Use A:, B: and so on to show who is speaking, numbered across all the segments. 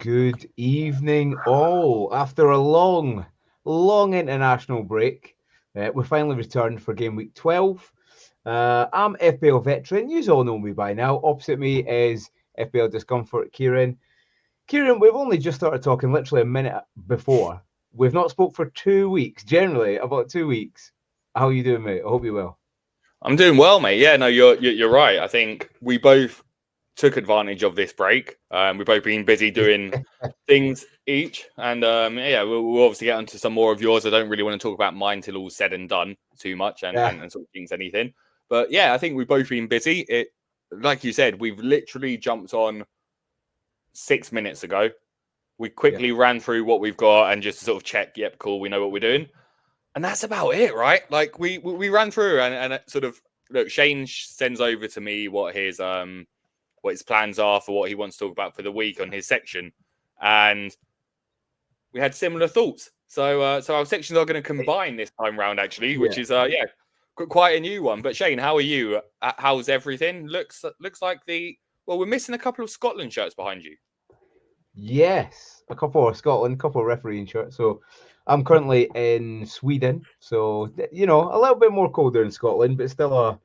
A: Good evening, all. After a long international break, we finally returned for game week 12. I'm FPL veteran. You all know me by now. Opposite me is FPL discomfort, Kieran. Kieran, we've only just started talking literally a minute before. We've not spoke for 2 weeks, generally about 2 weeks. How are you doing, mate? I hope you're well.
B: I'm doing well, mate. Yeah, no, you're right. I think we both took advantage of this break. We've both been busy doing things each, and we'll obviously get onto some more of yours. I don't really want to talk about mine till all's said and done too much, and sort of things anything. But yeah, I think we've both been busy. It, like you said, we've literally jumped on 6 minutes ago. We quickly ran through what we've got and just sort of check. Yep, cool. We know what we're doing. And that's about it, right? Like we ran through and it sort of look. Shane sends over to me what his plans are for what he wants to talk about for the week on his section, and we had similar thoughts. So our sections are going to combine this time round, actually, which is quite a new one. But Shane, how are you? How's everything? Looks like we're missing a couple of Scotland shirts behind you.
A: Yes, a couple of Scotland, a couple of refereeing shirts. So I'm currently in Sweden, so a little bit more colder in Scotland, but still a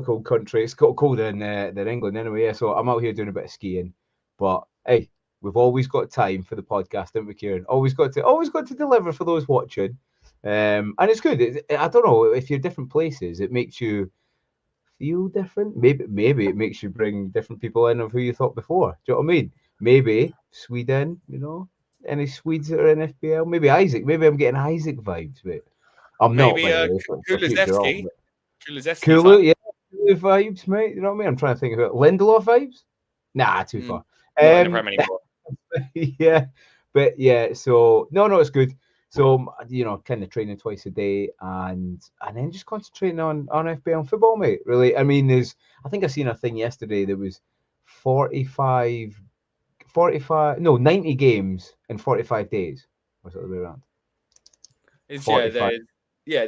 A: cold country. It's got colder than England anyway. Yeah, so I'm out here doing a bit of skiing. But hey, we've always got time for the podcast, haven't we, Kieran? Always got to deliver for those watching. And it's good. I don't know if you're different places, it makes you feel different. Maybe it makes you bring different people in of who you thought before. Do you know what I mean? Maybe Sweden, any Swedes that are in FPL? Maybe Isaac. Maybe I'm getting Isaac vibes, mate. I'm
B: maybe
A: not.
B: Kulusevski.
A: Kulu, yeah, Kulu vibes, mate. You know what I mean? I'm trying to think of it. Lindelof vibes? Nah, too far.
B: Not in the Premier anymore.
A: Yeah, but yeah. So no, it's good. So kind of training twice a day, and then just concentrating on FPL and football, mate. Really, I mean, I think I seen a thing yesterday that was 90 games in 45 days. Or the other way around.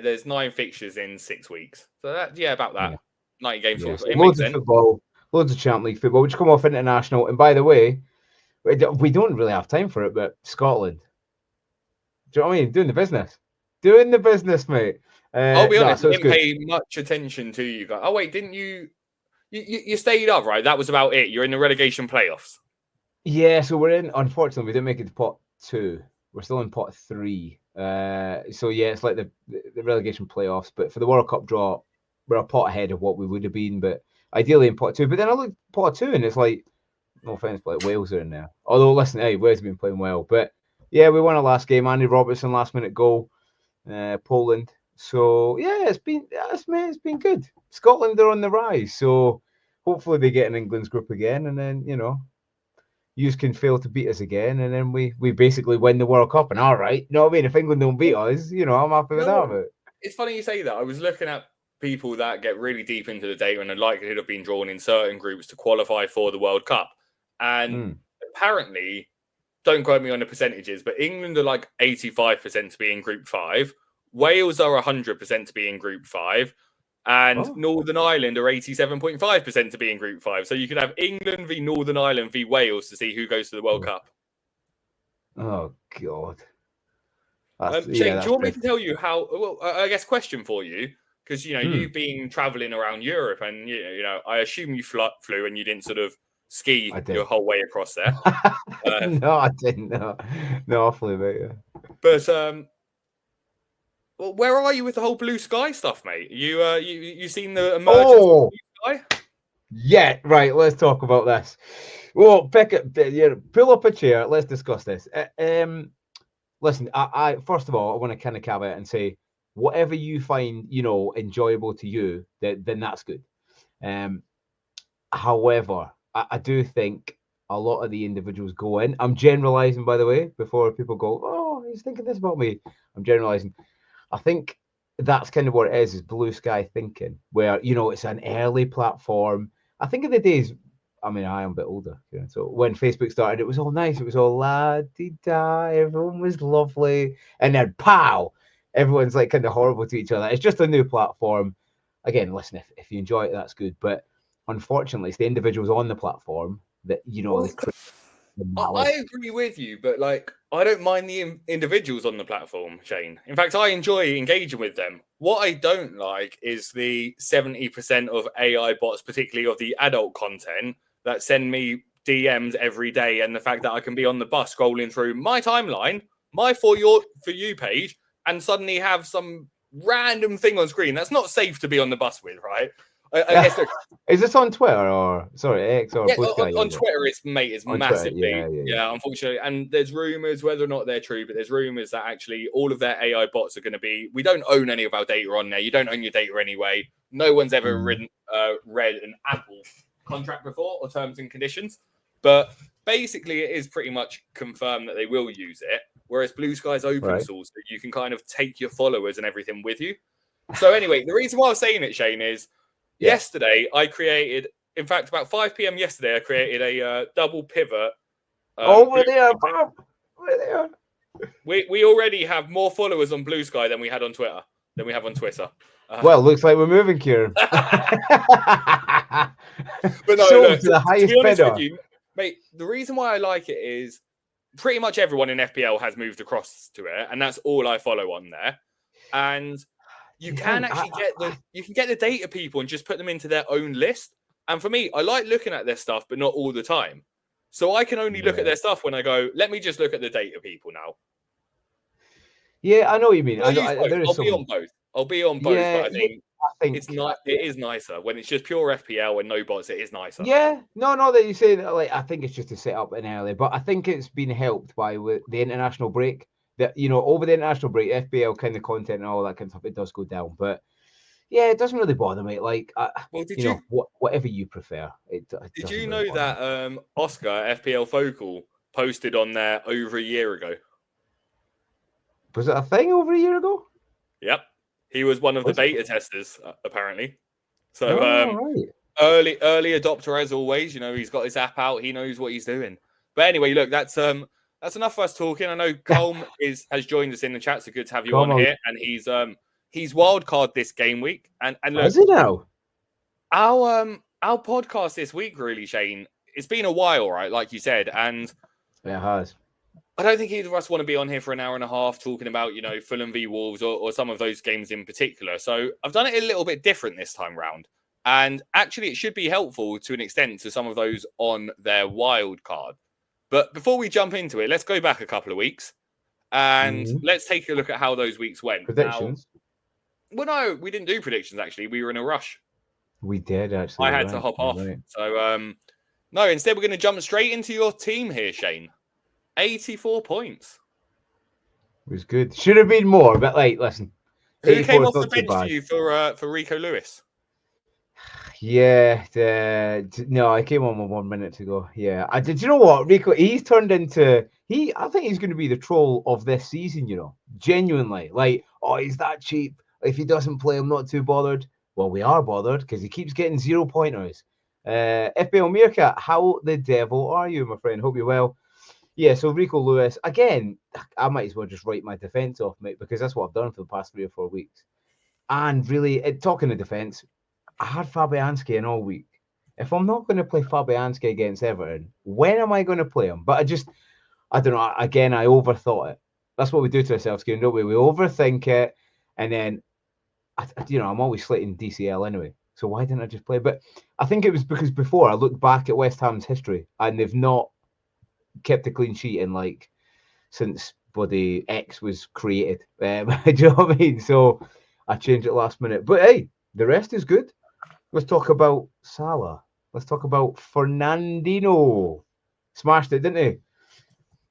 B: There's 9 fixtures in 6 weeks. So about that.
A: Yeah.
B: 90 games.
A: Yeah.
B: It
A: Loads
B: makes
A: of football, loads of Champions League football, which come off international. And by the way, we don't really have time for it, but Scotland. Do you know what I mean? Doing the business, mate.
B: I'll be honest, I didn't pay much attention to you guys. Oh wait, didn't you? You stayed up, right? That was about it. You're in the relegation playoffs.
A: Yeah, so we're in. Unfortunately, we didn't make it to pot 2. We're still in pot 3. So yeah, it's like the relegation playoffs. But for the World Cup draw, we're a pot ahead of what we would have been. But ideally in pot 2. But then I looked at pot 2 and it's like, no offense, but Wales are in there. Although listen, hey, Wales have been playing well. But yeah, we won our last game. Andy Robertson last minute goal. Poland. So yeah, it's been good. Scotland are on the rise. So hopefully they get in England's group again, and then you can fail to beat us again, and then we basically win the World Cup. And all right, you know what I mean? If England don't beat us, I'm happy with that. But
B: it's funny you say that. I was looking at people that get really deep into the data and the likelihood of being drawn in certain groups to qualify for the World Cup. And apparently, don't quote me on the percentages, but England are like 85% to be in Group 5. Wales are 100% to be in Group 5. And Northern Ireland are 87.5% to be in Group 5. So you could have England v Northern Ireland v Wales to see who goes to the World Cup.
A: Oh, God.
B: Shane, do you want me to tell you how... Well, I guess question for you, because, you've been travelling around Europe and, I assume you flew and you didn't sort of ski your whole way across there.
A: No, I didn't. No, I flew, mate. Yeah.
B: But... Well, where are you with the whole blue sky stuff, mate? You seen the emergence of blue sky?
A: Yeah, right. Let's talk about this. Well, pull up a chair. Let's discuss this. Listen, I first of all, I want to kind of caveat and say, whatever you find, enjoyable to you, then that's good. However, I do think a lot of the individuals go in. I'm generalizing, by the way, before people go, oh, he's thinking this about me. I'm generalizing. I think that's kind of what it is blue sky thinking, where, it's an early platform. I think in the days, I mean, I am a bit older, so when Facebook started, it was all nice. It was all la-di-da. Everyone was lovely. And then, pow, everyone's like kind of horrible to each other. It's just a new platform. Again, listen, if you enjoy it, that's good. But unfortunately, it's the individuals on the platform that, they create
B: I agree with you, but like I don't mind the individuals on the platform, Shane. In fact, I enjoy engaging with them. What I don't like is the 70% of AI bots, particularly of the adult content, that send me DMs every day, and the fact that I can be on the bus scrolling through my timeline, my for you page, and suddenly have some random thing on screen. That's not safe to be on the bus with, right? I guess. Look,
A: is this on Twitter or X or
B: yeah,
A: Blue Sky?
B: on Twitter, it's
A: On Twitter,
B: massively, yeah, unfortunately. And there's rumors, whether or not they're true, but there's rumors that actually all of their AI bots are going to be. We don't own any of our data on there. You don't own your data anyway. No one's ever read an Apple contract before or terms and conditions, but basically, it is pretty much confirmed that they will use it. Whereas Blue Sky's open source, that you can kind of take your followers and everything with you. So anyway, the reason why I was saying it, Shane, is yesterday I created. In fact, about 5 p.m. yesterday, I created a double pivot.
A: We're there, Bob. We're there.
B: We already have more followers on Blue Sky than we had on Twitter, than we have on Twitter.
A: Well, looks like we're moving, Kieran.
B: But no, look, to be honest with you, mate, the reason why I like it is pretty much everyone in FPL has moved across to it, and that's all I follow on there. And you can actually get the data people and just put them into their own list. And for me, I like looking at their stuff, but not all the time. So I can only look at their stuff when I go, let me just look at the data people now.
A: Yeah, I know what you mean.
B: I'll be on both. I'll be on both, but I think it is nicer. When it's just pure FPL and no bots, it is nicer.
A: Yeah, no, that you say that, like, I think it's just to set up an early, but I think it's been helped by the international break. That, over the international break, FPL kind of content and all that kind of stuff, it does go down. But yeah, it doesn't really bother me. Like, whatever you prefer.
B: Did you know that Oscar FPL Focal posted on there over a year ago?
A: Was it a thing over a year ago?
B: Yep, he was one of the beta testers apparently. So
A: right.
B: early adopter as always. He's got his app out. He knows what he's doing. But anyway, look, that's enough for us talking. I know Colm has joined us in the chat, so good to have you on here. And he's wildcard this game week. And look,
A: is it now?
B: Our podcast this week, really, Shane. It's been a while, right? Like you said, and
A: it has.
B: I don't think either of us want to be on here for an hour and a half talking about, Fulham v Wolves or some of those games in particular. So I've done it a little bit different this time round. And actually, it should be helpful to an extent to some of those on their wild card. But before we jump into it, let's go back a couple of weeks and let's take a look at how those weeks went.
A: Predictions?
B: Well, no, we didn't do predictions, actually. We were in a rush.
A: We did, actually.
B: I had to hop off. Right. So, no, instead we're going to jump straight into your team here, Shane. 84 points.
A: It was good. Should have been more, but listen.
B: Who came off the bench for you for Rico Lewis?
A: Yeah, no, I came on 1 minute ago. Yeah, I did. You know what, Rico? He's turned into I think he's going to be the troll of this season. Genuinely, like, he's that cheap. If he doesn't play, I'm not too bothered. Well, we are bothered because he keeps getting 0 pointers. FBL Meerkat, how the devil are you, my friend? Hope you're well. Yeah, so Rico Lewis, again, I might as well just write my defence off, mate, because that's what I've done for the past 3 or 4 weeks. And really, talking of defence, I had Fabianski in all week. If I'm not going to play Fabianski against Everton, when am I going to play him? But I don't know. Again, I overthought it. That's what we do to ourselves, Kieran, don't we? We overthink it, and then, I'm always slating DCL anyway. So why didn't I just play? But I think it was because before I looked back at West Ham's history, and they've not kept a clean sheet in since bloody X was created. Do you know what I mean? So I changed it last minute. But hey, the rest is good. Let's talk about Salah. Let's talk about Fernandinho. Smashed it, didn't he?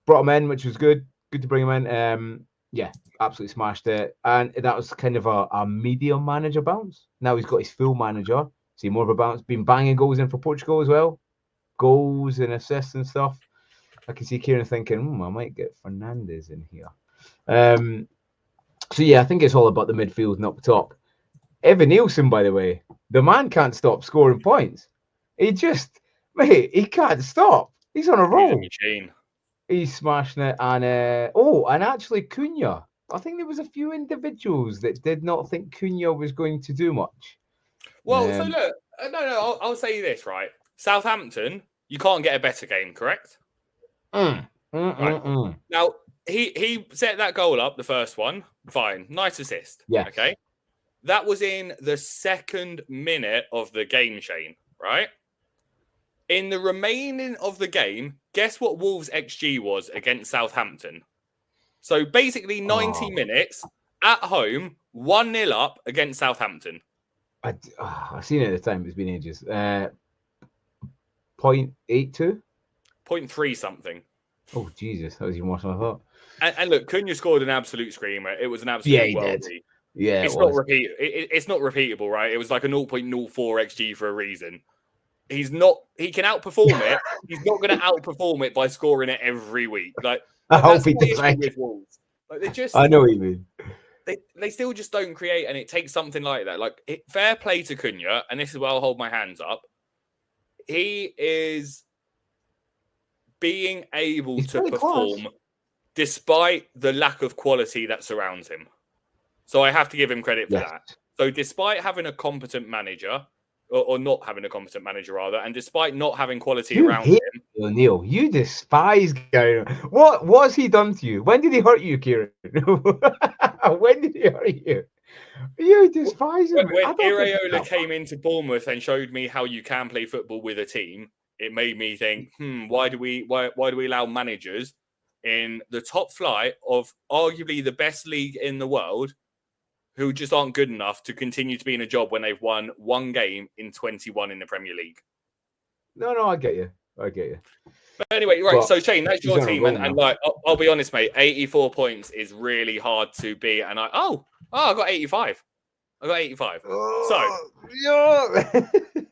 A: Brought him in, which was good. Good to bring him in. Yeah, absolutely smashed it. And that was kind of a medium manager bounce. Now he's got his full manager. See, more of a bounce. Been banging goals in for Portugal as well. Goals and assists and stuff. I can see Kieran thinking, I might get Fernandes in here. So yeah, I think it's all about the midfield and up top. Evan Nielsen, by the way, the man can't stop scoring points. He can't stop. He's on a roll. He's smashing it. And and actually Cunha. I think there was a few individuals that did not think Cunha was going to do much.
B: Well, so look, no, I'll say this, right? Southampton, you can't get a better game, correct?
A: Mm.
B: Right. Now, he set that goal up, the first one. Fine. Nice assist.
A: Yes.
B: Okay. That was in the 2nd minute of the game, Shane, right? In the remaining of the game, guess what Wolves' XG was against Southampton? So basically 90 minutes at home, 1-0 up against Southampton.
A: I've seen it at the time. It's been ages. 0.82?
B: 0.3 something.
A: Oh, Jesus. That was even worse than I thought.
B: And look, Cunha scored an absolute screamer. It was an absolute
A: Yeah, he did.
B: worldie.
A: Yeah,
B: It's not it's not repeatable, right? It was like a 0.04 XG for a reason. He can outperform it. He's not going to outperform it by scoring it every week. Like
A: I hope
B: that's
A: he
B: my
A: does.
B: issue with Wolves. Like
A: I know what you mean.
B: They still just don't create, and it takes something like that. Like fair play to Cunha, and this is where I'll hold my hands up. He is being able to perform despite the lack of quality that surrounds him. So I have to give him credit for that. So despite having a competent manager, or not having a competent manager rather, and despite not having quality around him.
A: O'Neill, you despise Kieran. What has he done to you? When did he hurt you, Kieran? When did he hurt you? You despise him.
B: When Iraola came into Bournemouth and showed me how you can play football with a team, it made me think, why do we allow managers in the top flight of arguably the best league in the world who just aren't good enough to continue to be in a job when they've won one game in 21 in the Premier League?
A: No, I get you. But
B: anyway, right. So Shane, that's your team, and like, I'll be honest, mate. 84 points is really hard to beat, and I got 85. I got 85.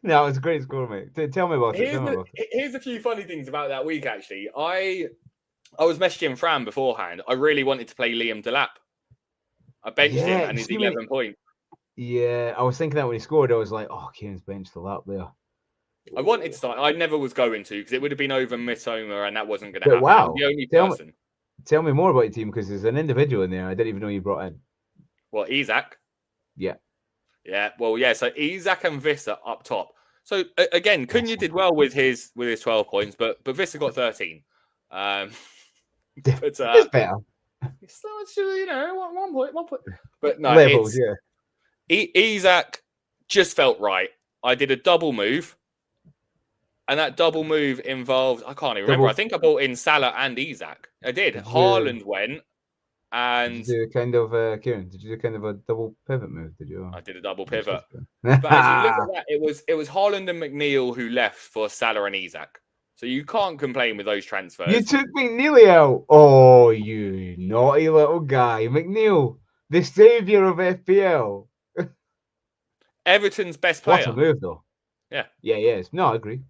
A: No, it's a great score, mate. Tell me about it.
B: Here's a few funny things about that week. Actually, I was messaging Fran beforehand. I really wanted to play Liam Delap. I benched him, and he's 11 points.
A: Yeah, I was thinking that when he scored, I was like, "Oh, Kieran's benched Delap there."
B: I wanted to start. I never was going to because it would have been over Mitoma, and that wasn't going to happen.
A: Wow,
B: the only person.
A: Tell me more about your team because there's an individual in there I didn't even know you brought in.
B: What, Isak?
A: Yeah.
B: Well, yeah. So Isak and Vissa up top. So again, Cunha did well with his 12 points, but Vissa got 13. But
A: it's better.
B: It's not, 1 point. But no,
A: levels,
B: Isak just felt right. I did a double move, and that double move involved, I can't even remember. I think I brought in Salah and Isak. I did. Haaland went, and
A: did you do kind of Kieran? Did you do kind of a double pivot move? Did you?
B: I did a double pivot. But as you look at that, it was Haaland and McNeil who left for Salah and Isak. So you can't complain with those transfers.
A: You took McNeil out. Oh, you naughty little guy, McNeil, the saviour of FPL.
B: Everton's best player.
A: What a move, though.
B: Yeah.
A: No, I agree.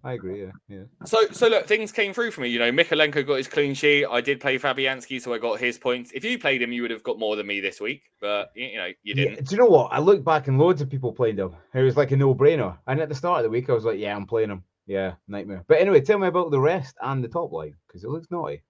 A: Yeah.
B: So look, things came through for me. Mikalenko got his clean sheet. I did play Fabianski, so I got his points. If you played him, you would have got more than me this week. But you didn't.
A: Yeah, do you know what? I looked back and loads of people played him. It was like a no-brainer. And at the start of the week, I was like, "Yeah, I'm playing him." Yeah, nightmare. But anyway, tell me about the rest and the top line because it looks naughty.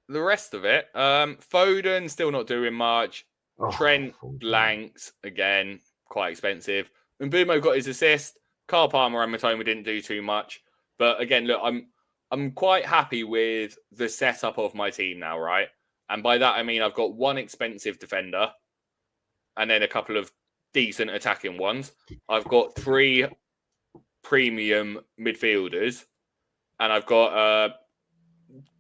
B: The rest of it, Foden still not doing much. Trent blanks again, quite expensive. And Mbumo got his assist. Carl Palmer and Matoma didn't do too much. But again, look, I'm quite happy with the setup of my team now, right? And by that I mean I've got one expensive defender and then a couple of decent attacking ones. I've got 3 premium midfielders, and I've got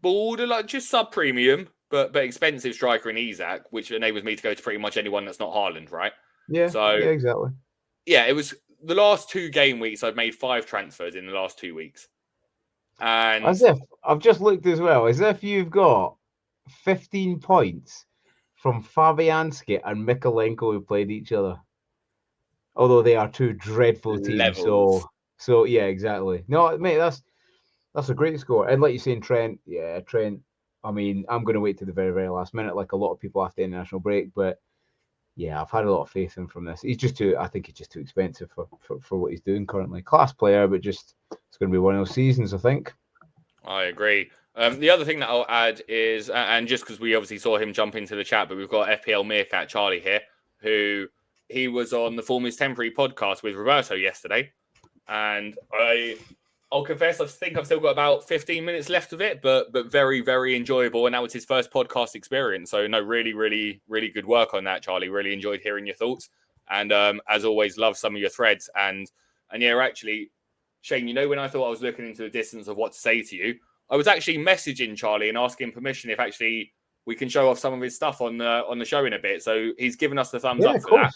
B: borderline just sub-premium but expensive striker in Isak, which enables me to go to pretty much anyone that's not Haaland, right?
A: Yeah. So yeah, exactly.
B: Yeah, it was the last 2 game weeks. I've made 5 transfers in the last 2 weeks, and
A: as if I've just looked as well. As if you've got 15 points from Fabianski and Mikalenko who played each other, although they are 2 dreadful teams. Levels. So yeah, exactly. No, mate, that's a great score. And like you saying, Trent. I mean, I'm going to wait to the very, very last minute, like a lot of people after the international break. But yeah, I've had a lot of faith in him from this. I think he's just too expensive for what he's doing currently. Class player, but just it's going to be one of those seasons, I think.
B: I agree. The other thing that I'll add is, and just because we obviously saw him jump into the chat, but we've got FPL Meerkat Charlie here, who he was on the Form is Temporary podcast with Roberto yesterday. And I I'll confess, I think I've still got about 15 minutes left of it, but very, very enjoyable. And now it's his first podcast experience. So, no, really, really, really good work on that, Charlie. Really enjoyed hearing your thoughts. And as always, love some of your threads. And yeah, actually, Shane, when I thought I was looking into the distance of what to say to you, I was actually messaging Charlie and asking permission if actually we can show off some of his stuff on the show in a bit. So he's given us the thumbs up for that.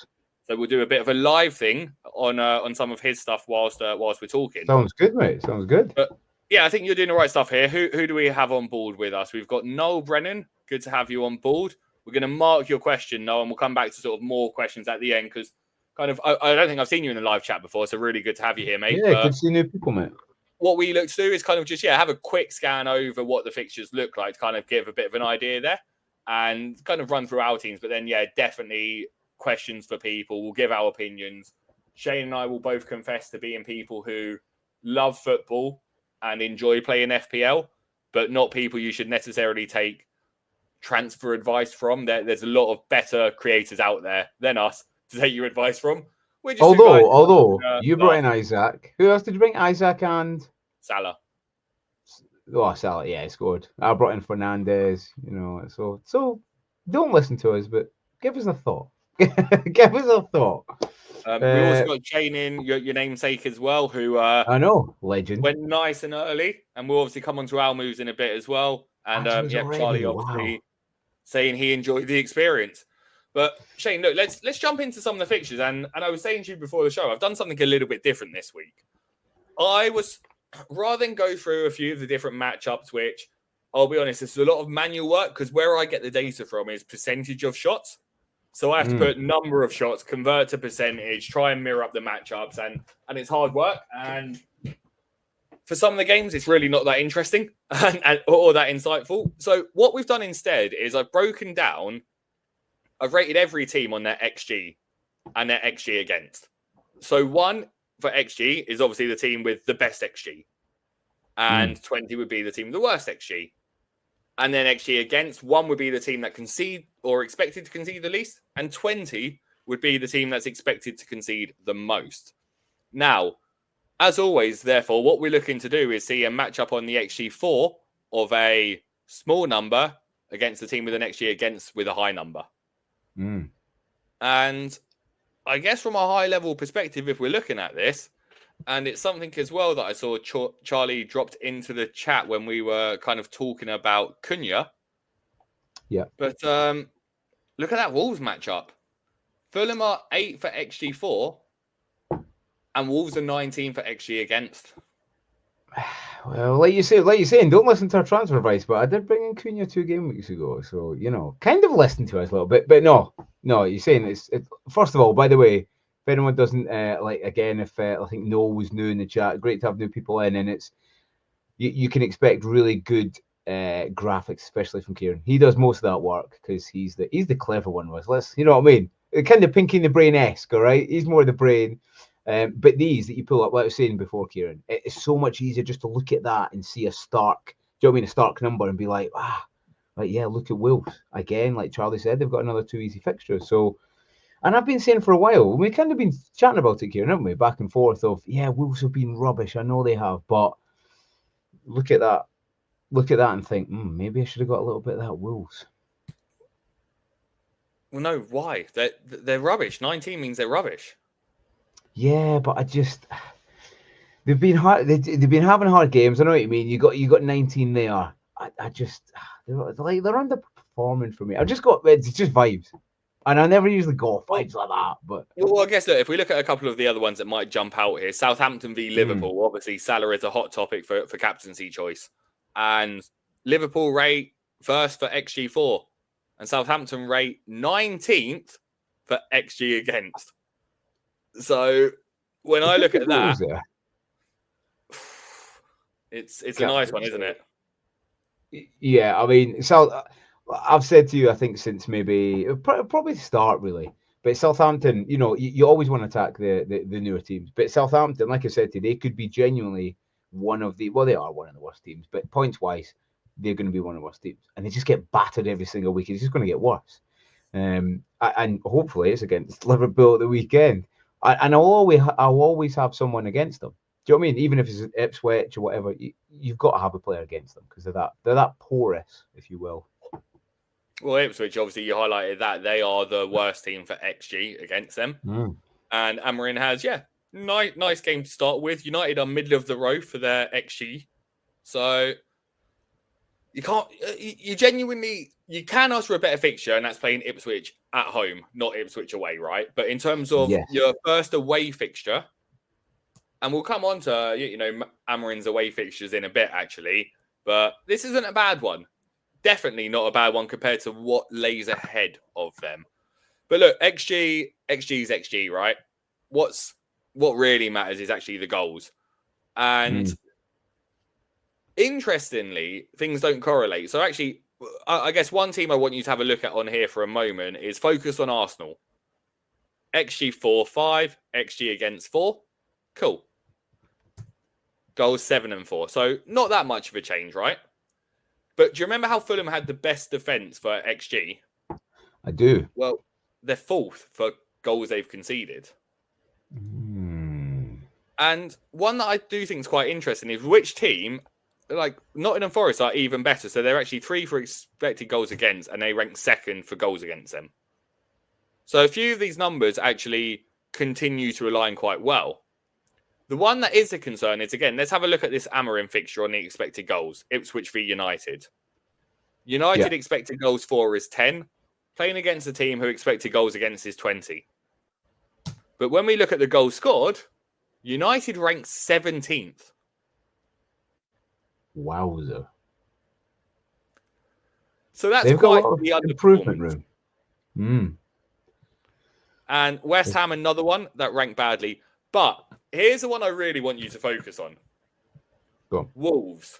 B: So we'll do a bit of a live thing on some of his stuff whilst we're talking.
A: Sounds good, mate. Sounds good.
B: But yeah, I think you're doing the right stuff here. Who do we have on board with us? We've got Noel Brennan. Good to have you on board. We're going to mark your question, Noel, and we'll come back to sort of more questions at the end because kind of I don't think I've seen you in a live chat before, so really good to have you here, mate.
A: Yeah, good to see new people, mate.
B: What we look to do is kind of just have a quick scan over what the fixtures look like to kind of give a bit of an idea there and kind of run through our teams. But then, definitely questions for people. We'll give our opinions. Shane and I will both confess to being people who love football and enjoy playing FPL, but not people you should necessarily take transfer advice from. There's a lot of better creators out there than us to take your advice from.
A: Although you brought in Isaac. Who else did you bring? Isaac and
B: Salah.
A: Oh, Salah, yeah, he scored. I brought in Fernandez, so don't listen to us, but give us a thought. Give us a thought.
B: We also got Shane in, your namesake as well, who
A: I know, legend.
B: Went nice and early, and we'll obviously come on to our moves in a bit as well. And Charlie obviously saying he enjoyed the experience. But Shane, look, let's jump into some of the fixtures. And I was saying to you before the show, I've done something a little bit different this week. I was, rather than go through a few of the different matchups, which I'll be honest, it's a lot of manual work because where I get the data from is percentage of shots. So I have to put number of shots, convert to percentage, try and mirror up the matchups, and it's hard work. And for some of the games, it's really not that interesting or that insightful. So what we've done instead is I've rated every team on their XG and their XG against. So 1 for XG is obviously the team with the best XG. And 20 would be the team with the worst XG. And then XG against, 1 would be the team that concede or expected to concede the least. And 20 would be the team that's expected to concede the most. Now, as always, therefore, what we're looking to do is see a matchup on the XG4 of a small number against the team with an XG against with a high number. And I guess from a high level perspective, if we're looking at this, and it's something as well that I saw Charlie dropped into the chat when we were kind of talking about Cunha.
A: Yeah.
B: But look at that Wolves matchup. Fulham are 8 for XG4 and Wolves are 19 for XG against.
A: Well, like you're saying, don't listen to our transfer advice, but I did bring in Cunha 2 game weeks ago, so, kind of listen to us a little bit, but no, you're saying it's first of all, by the way, if anyone doesn't, if I think Noel was new in the chat, great to have new people in, and it's, you can expect really good graphics, especially from Kieran. He does most of that work, because he's the clever one, let's, you know what I mean? Kind of Pinky in the Brain-esque, all right? He's more the brain. But these that you pull up, like I was saying before, Kieran, it's so much easier just to look at that and see a stark, do you know what I mean, a stark number and be like, look at Wolves. Again, like Charlie said, they've got another 2 easy fixtures. So, and I've been saying for a while, we kind of been chatting about it, Kieran, haven't we? Back and forth of, Wolves have been rubbish. I know they have, but look at that and think, maybe I should have got a little bit of that Wolves.
B: Well, no, why? They're rubbish. 19 means they're rubbish.
A: Yeah, but they've been hard. They've been having hard games. I know what you mean. You got 19 there. They're underperforming for me. It's just vibes, and I never usually go off vibes like that. But
B: I guess if we look at a couple of the other ones that might jump out here, Southampton v Liverpool. Obviously, Salah is a hot topic for captaincy choice, and Liverpool rate first for XG4, and Southampton rate 19th for XG against. So when I look at that, it's a nice one, isn't it?
A: Yeah, I mean, so I've said to you, I think since maybe probably the start really, but Southampton, you always want to attack the newer teams, but Southampton, like I said to you, they could be genuinely they are one of the worst teams, but points wise, they're going to be one of the worst teams, and they just get battered every single week. It's just going to get worse, and hopefully it's against Liverpool at the weekend. And I'll always have someone against them. you know what I mean? Even if it's Ipswich or whatever, you've got to have a player against them because they're that porous, if you will.
B: Well, Ipswich, obviously, you highlighted that they are the worst team for XG against them. And Amarin has, nice game to start with. United are middle of the road for their XG. So you can't, you genuinely, you can ask for a better fixture, and that's playing Ipswich at home, not Ipswich away, right? But in terms of your first away fixture, and we'll come on to, Amarin's away fixtures in a bit, actually, but this isn't a bad one. Definitely not a bad one compared to what lays ahead of them. But look, XG is XG, right? What really matters is actually the goals. And interestingly, things don't correlate. So actually, I guess one team I want you to have a look at on here for a moment is focus on Arsenal. XG 4-5, XG against 4. Cool. Goals 7 and 4. So not that much of a change, right? But do you remember how Fulham had the best defence for XG?
A: I do.
B: Well, they're fourth for goals they've conceded. And one that I do think is quite interesting is which team, like Nottingham Forest, are even better. So they're actually 3 for expected goals against, and they rank second for goals against them. So a few of these numbers actually continue to align quite well. The one that is a concern is, again, let's have a look at this Amarin fixture on the expected goals. Ipswich v United. United expected goals for is 10. Playing against a team who expected goals against is 20. But when we look at the goals scored, United ranks 17th.
A: Wowzer.
B: So that's
A: They've
B: quite
A: got
B: the
A: improvement room.
B: And West Ham, another one that ranked badly. But here's the one I really want you to focus on.
A: Go on.
B: Wolves.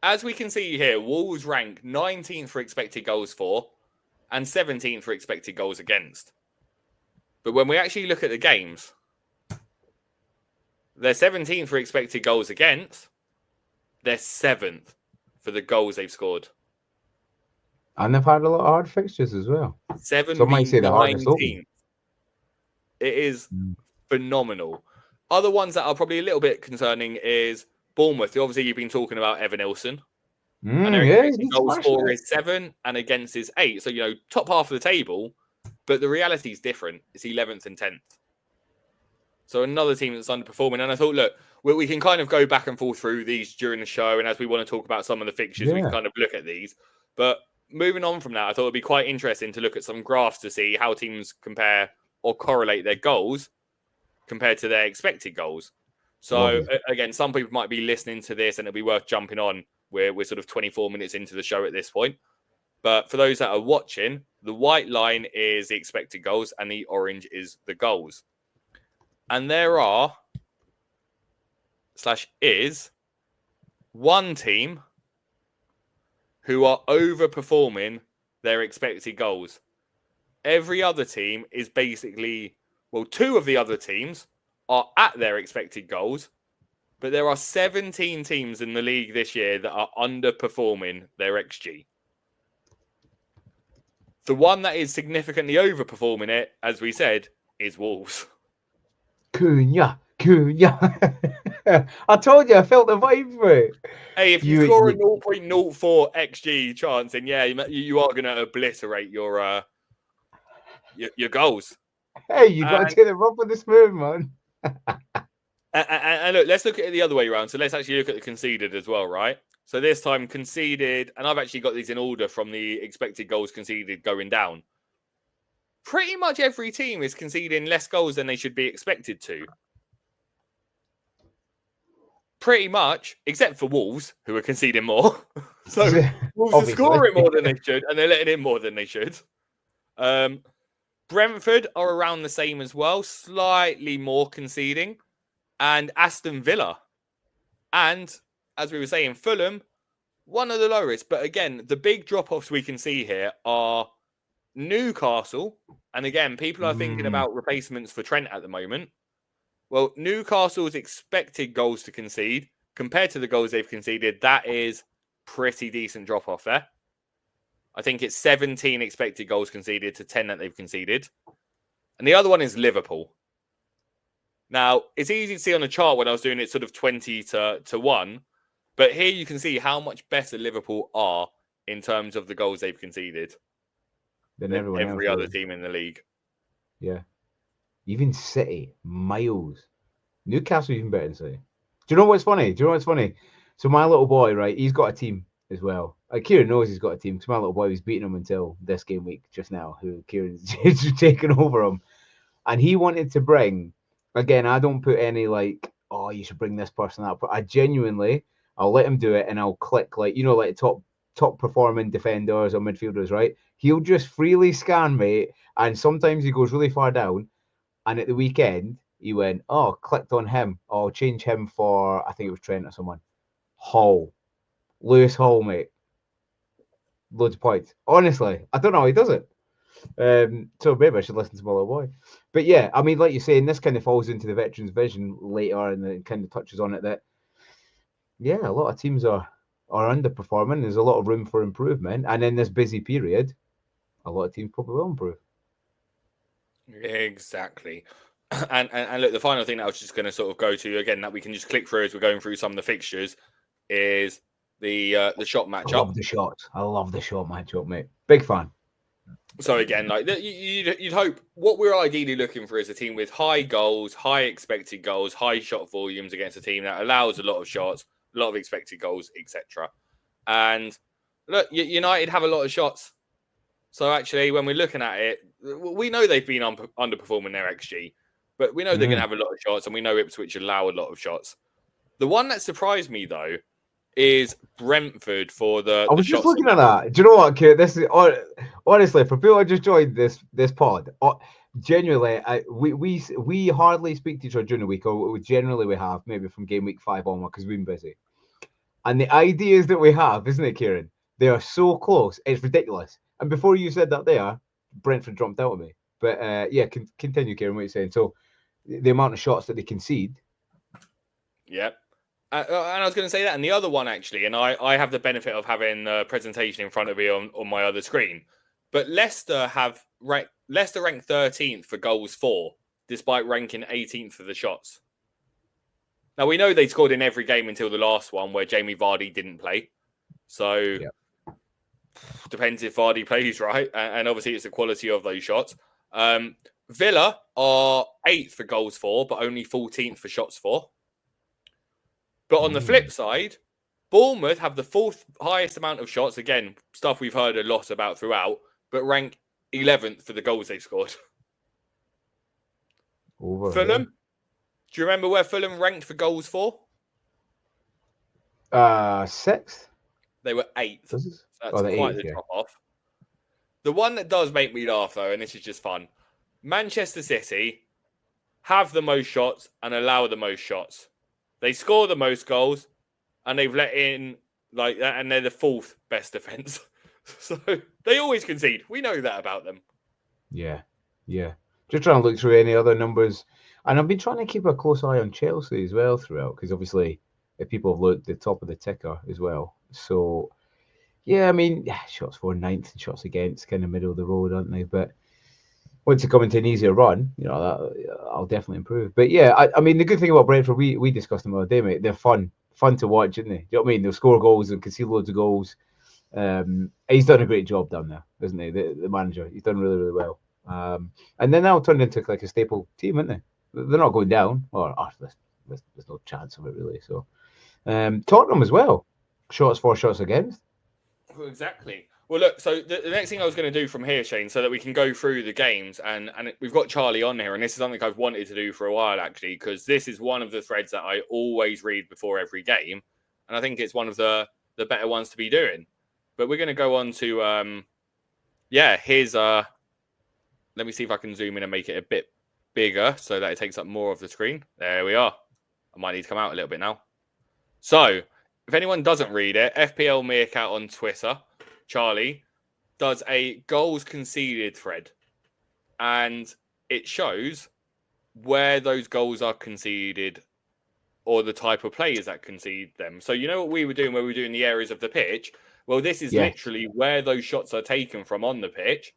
B: As we can see here, Wolves rank 19th for expected goals for and 17th for expected goals against. But when we actually look at the games, they're 17th for expected goals against. They're 7th for the goals they've scored.
A: And they've had a lot of hard fixtures as well.
B: 7
A: Some might say the hardest of them.
B: It is phenomenal. Other ones that are probably a little bit concerning is Bournemouth. Obviously, you've been talking about Evan Nilsson. And their expected goals for is 7 and against is 8. So, top half of the table. But the reality is different. It's 11th and 10th. So another team that's underperforming. And I thought, look, we can kind of go back and forth through these during the show. And as we want to talk about some of the fixtures, we can kind of look at these. But moving on from that, I thought it'd be quite interesting to look at some graphs to see how teams compare or correlate their goals compared to their expected goals. So again, some people might be listening to this and it'll be worth jumping on. We're sort of 24 minutes into the show at this point. But for those that are watching, the white line is the expected goals and the orange is the goals. And there is one team who are overperforming their expected goals. Every other team is basically, two of the other teams are at their expected goals, but there are 17 teams in the league this year that are underperforming their XG. The one that is significantly overperforming it, as we said, is Wolves.
A: Cunha. I told you, I felt the vibe for it.
B: Hey, if you score a 0.04 XG chance, then you are going to obliterate your goals.
A: Hey, you got to take the rough with the smooth, man.
B: And look, let's look at it the other way around. So let's actually look at the conceded as well, right? So this time conceded, and I've actually got these in order from the expected goals conceded going down. Pretty much every team is conceding less goals than they should be expected to. Pretty much, except for Wolves, who are conceding more. So Wolves are scoring more than they should, and they're letting in more than they should. Brentford are around the same as well, slightly more conceding. And Aston Villa. And as we were saying, Fulham, one of the lowest. But again, the big drop-offs we can see here are Newcastle. And again, people are thinking about replacements for Trent at the moment. Well, Newcastle's expected goals to concede compared to the goals they've conceded, that is pretty decent drop-off there. I think it's 17 expected goals conceded to 10 that they've conceded. And the other one is Liverpool. Now, it's easy to see on the chart when I was doing it sort of 20 to 1, but here you can see how much better Liverpool are in terms of the goals they've conceded
A: than
B: than
A: everyone else.
B: every other
A: Really.
B: team in the league.
A: Yeah. Even City, miles. Newcastle even better than City. Do you know what's funny? So my little boy, right, he's got a team as well. Kieran knows he's got a team because my little boy was beating him until this game week just now, who Kieran's taken over him. And he wanted to bring, again, I don't put any like, oh, you should bring this person up. But I genuinely, I'll let him do it and I'll click like, like top performing defenders or midfielders, right? He'll just freely scan, mate. And sometimes he goes really far down. And at the weekend, he went, oh, clicked on him. I'll change him for, I think it was Trent or someone. Hall. Lewis Hall, mate. Loads of points. Honestly, I don't know how he does it. So maybe I should listen to my little boy. But yeah, I mean, like you're saying, this kind of falls into the veterans' vision later and it kind of touches on it that, yeah, a lot of teams are underperforming. There's a lot of room for improvement. And in this busy period, a lot of teams probably will improve.
B: Exactly. And look, the final thing that I was just going to sort of go to again that we can just click through as we're going through some of the fixtures is the shot matchup.
A: I love the shot matchup, mate. Big fan.
B: So again, like you'd hope what we're ideally looking for is a team with high goals, high expected goals, high shot volumes against a team that allows a lot of shots, a lot of expected goals, etc. And look, United have a lot of shots. So actually, when we're looking at it, we know they've been underperforming their XG, but we know they're going to have a lot of shots, and we know Ipswich allow a lot of shots. The one that surprised me, though, is Brentford for the
A: I was
B: shots
A: just looking at that. Do you know what, Kieran? This is honestly for people who just joined this pod. Genuinely, we hardly speak to each other during the week, or generally we have maybe from game week 5 onward because we've been busy. And the ideas that we have, isn't it, Kieran? They are so close, it's ridiculous. And before you said that, Brentford jumped out at me. But yeah, continue, Kieran. What you're saying? So the amount of shots that they concede.
B: Yep. And I was going to say that, and the other one actually, and I have the benefit of having a presentation in front of me on my other screen. But Leicester ranked 13th for goals for, despite ranking 18th for the shots. Now we know they scored in every game until the last one where Jamie Vardy didn't play. So depends if Vardy plays, right? And obviously it's the quality of those shots. Villa are 8th for goals for, but only 14th for shots for. But on the flip side, Bournemouth have the 4th highest amount of shots. Again, stuff we've heard a lot about throughout, but rank 11th for the goals they've scored. Fulham? Do you remember where Fulham ranked for goals for?
A: 6th?
B: They were 8th. So that's quite
A: 8th,
B: the drop off. The one that does make me laugh, though, and this is just fun, Manchester City have the most shots and allow the most shots. They score the most goals, and they've let in like that, and they're the 4th best defense. So they always concede. We know that about them.
A: Yeah. Just trying to look through any other numbers, and I've been trying to keep a close eye on Chelsea as well throughout, because obviously, if people have looked, the top of the ticker as well. So, yeah, I mean, shots for 9th and shots against, kind of middle of the road, aren't they? But once you come into an easier run, I'll definitely improve. But yeah, I mean, the good thing about Brentford, we discussed them the other day, mate. They're fun to watch, isn't they? Do you know what I mean? They'll score goals and concede loads of goals. He's done a great job down there, isn't he? The manager, he's done really, really well. And then now turned into like a staple team, aren't they? They're not going down, or there's no chance of it really. So Tottenham as well, shots for, shots against.
B: Exactly. Well, look, so the next thing I was going to do from here, Shane, so that we can go through the games, and we've got Charlie on here, and this is something I've wanted to do for a while, actually, because this is one of the threads that I always read before every game, and I think it's one of the better ones to be doing. But we're going to go on to, here's, let me see if I can zoom in and make it a bit bigger so that it takes up more of the screen. There we are. I might need to come out a little bit now. So, if anyone doesn't read it, FPL Meerkat on Twitter, Charlie, does a goals conceded thread. And it shows where those goals are conceded or the type of players that concede them. So you know what we were doing where we were doing the areas of the pitch? Well, this is literally where those shots are taken from on the pitch.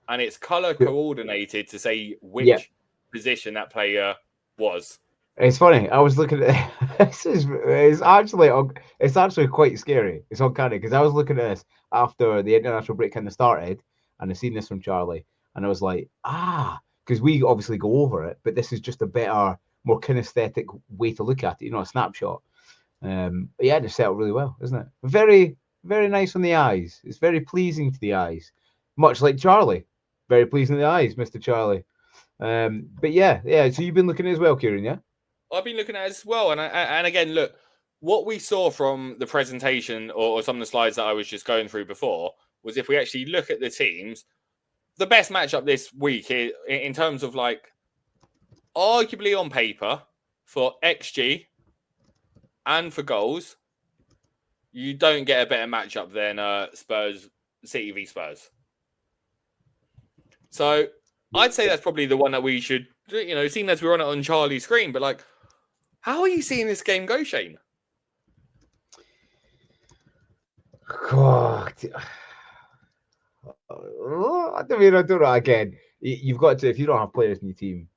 B: And it's colour coordinated to say which position that player was.
A: It's funny. I was looking at it's actually quite scary. It's uncanny because I was looking at this after the international break kind of started, and I seen this from Charlie, and I was like, because we obviously go over it, but this is just a better, more kinesthetic way to look at it. A snapshot. But yeah, it set out really well, isn't it? Very, very nice on the eyes. It's very pleasing to the eyes, much like Charlie. Very pleasing to the eyes, Mr. Charlie. But yeah. So you've been looking at it as well, Kieran, yeah?
B: I've been looking at it as well, and again, look, what we saw from the presentation or some of the slides that I was just going through before was if we actually look at the teams, the best matchup this week in terms of like arguably on paper for XG and for goals, you don't get a better matchup than Spurs City v Spurs. So I'd say that's probably the one that we should, seeing as we're on it on Charlie's screen, but like, how are you seeing this game go, Shane?
A: God. I don't know. Again, you've got to, if you don't have players in your team,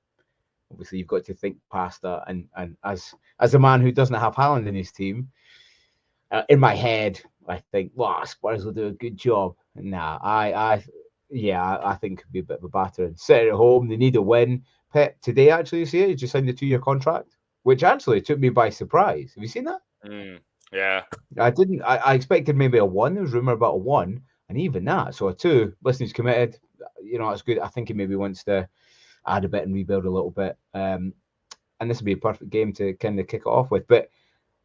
A: obviously you've got to think past that. And as a man who doesn't have Haaland in his team, in my head, I think, Spurs will do a good job. Nah, I think it could be a bit of a battering. Sit at home, they need a win. Pep today, actually, you see it, he just signed a 2-year contract, which actually took me by surprise. Have you seen that?
B: Yeah.
A: I didn't. I expected maybe a 1. There was rumor about a 1, and even that. So a 2. Listen, he's committed. It's good. I think he maybe wants to add a bit and rebuild a little bit. And this would be a perfect game to kind of kick it off with. But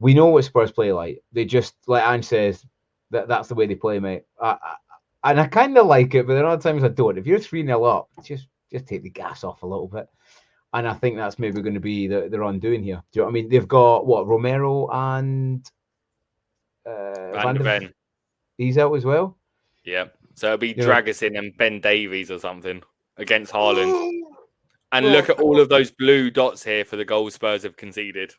A: we know what Spurs play like. They just, like Ange says, that's the way they play, mate. And I kind of like it, but there are other times I don't. If you're 3-0 up, just take the gas off a little bit. And I think that's maybe going to be their undoing here. Do you know what I mean? They've got Romero and
B: Van de Ven.
A: He's out as well.
B: Yeah. So it'll be Dragusin and Ben Davies or something against Haaland. And look at all of those blue dots here for the goals Spurs have conceded.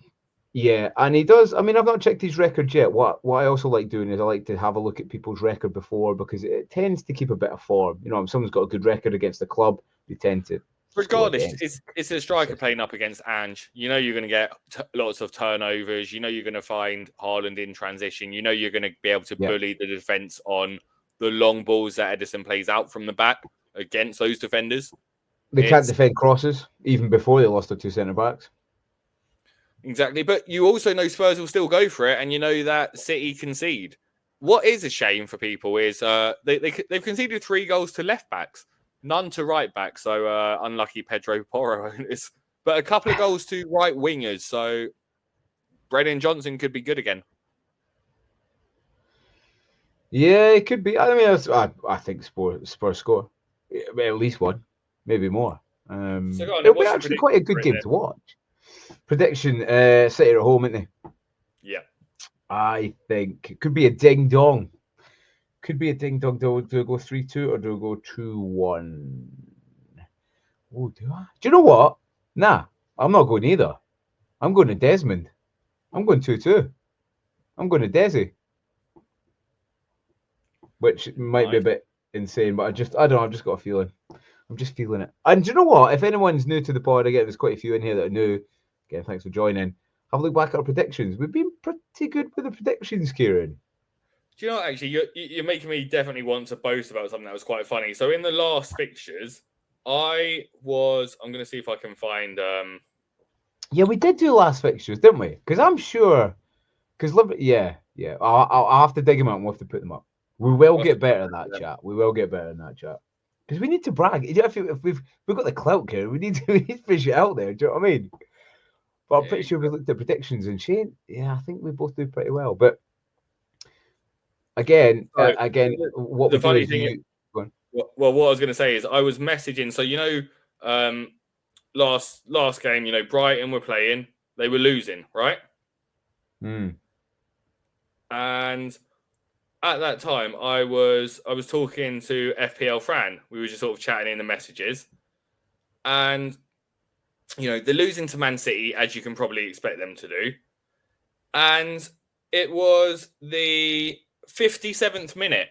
A: Yeah, and he does. I mean, I've not checked his record yet. What I also like doing is I like to have a look at people's record before, because it tends to keep a bit of form. If someone's got a good record against the club, they tend to.
B: Regardless, it's a striker playing up against Ange. You're going to get lots of turnovers. You're going to find Haaland in transition. You're going to be able to bully the defense on the long balls that Edison plays out from the back against those defenders.
A: They can't defend crosses even before they lost their 2 centre backs.
B: Exactly, but you also know Spurs will still go for it, and you know that City concede. What is a shame for people is they've conceded 3 goals to left backs, none to right backs. So unlucky Pedro Porro owners, but a couple of goals to right wingers. So Brennan Johnson could be good again.
A: Yeah, it could be. I mean, I think Spurs score at least 1, maybe more. It'll be actually quite a good game to watch. Prediction, City at home, isn't they?
B: Yeah.
A: I think it could be a ding dong. Could be a ding dong. Do we go 3-2 or do we go 2-1? Oh, do I? Do you know what? Nah, I'm not going either. I'm going to Desmond. I'm going 2-2. I'm going to Desi. Which might be a bit insane, but I don't know. I've just got a feeling. I'm just feeling it. And do you know what? If anyone's new to the pod, again, there's quite a few in here that are new. Again, thanks for joining. Have a look back at our predictions. We've been pretty good with the predictions, Kieran.
B: Do you know, actually, you're making me definitely want to boast about something that was quite funny. So in the last fixtures, I'm going to see if I can find...
A: Yeah, we did do last fixtures, didn't we? Because I'm sure... Yeah. I'll have to dig them out and we'll have to put them up. We will get better at that chat. We will get better in that chat. Because we need to brag. If we've got the clout, Kieran, we need to fish it out there. Do you know what I mean? But I'm pretty sure we looked at predictions, and Shane, I think we both do pretty well. But again, what
B: the funny thing is, well, what I was going to say is I was messaging. So last game, Brighton were playing, they were losing, right? And at that time, I was talking to FPL Fran. We were just sort of chatting in the messages, and they're losing to Man City, as you can probably expect them to do. And it was the 57th minute,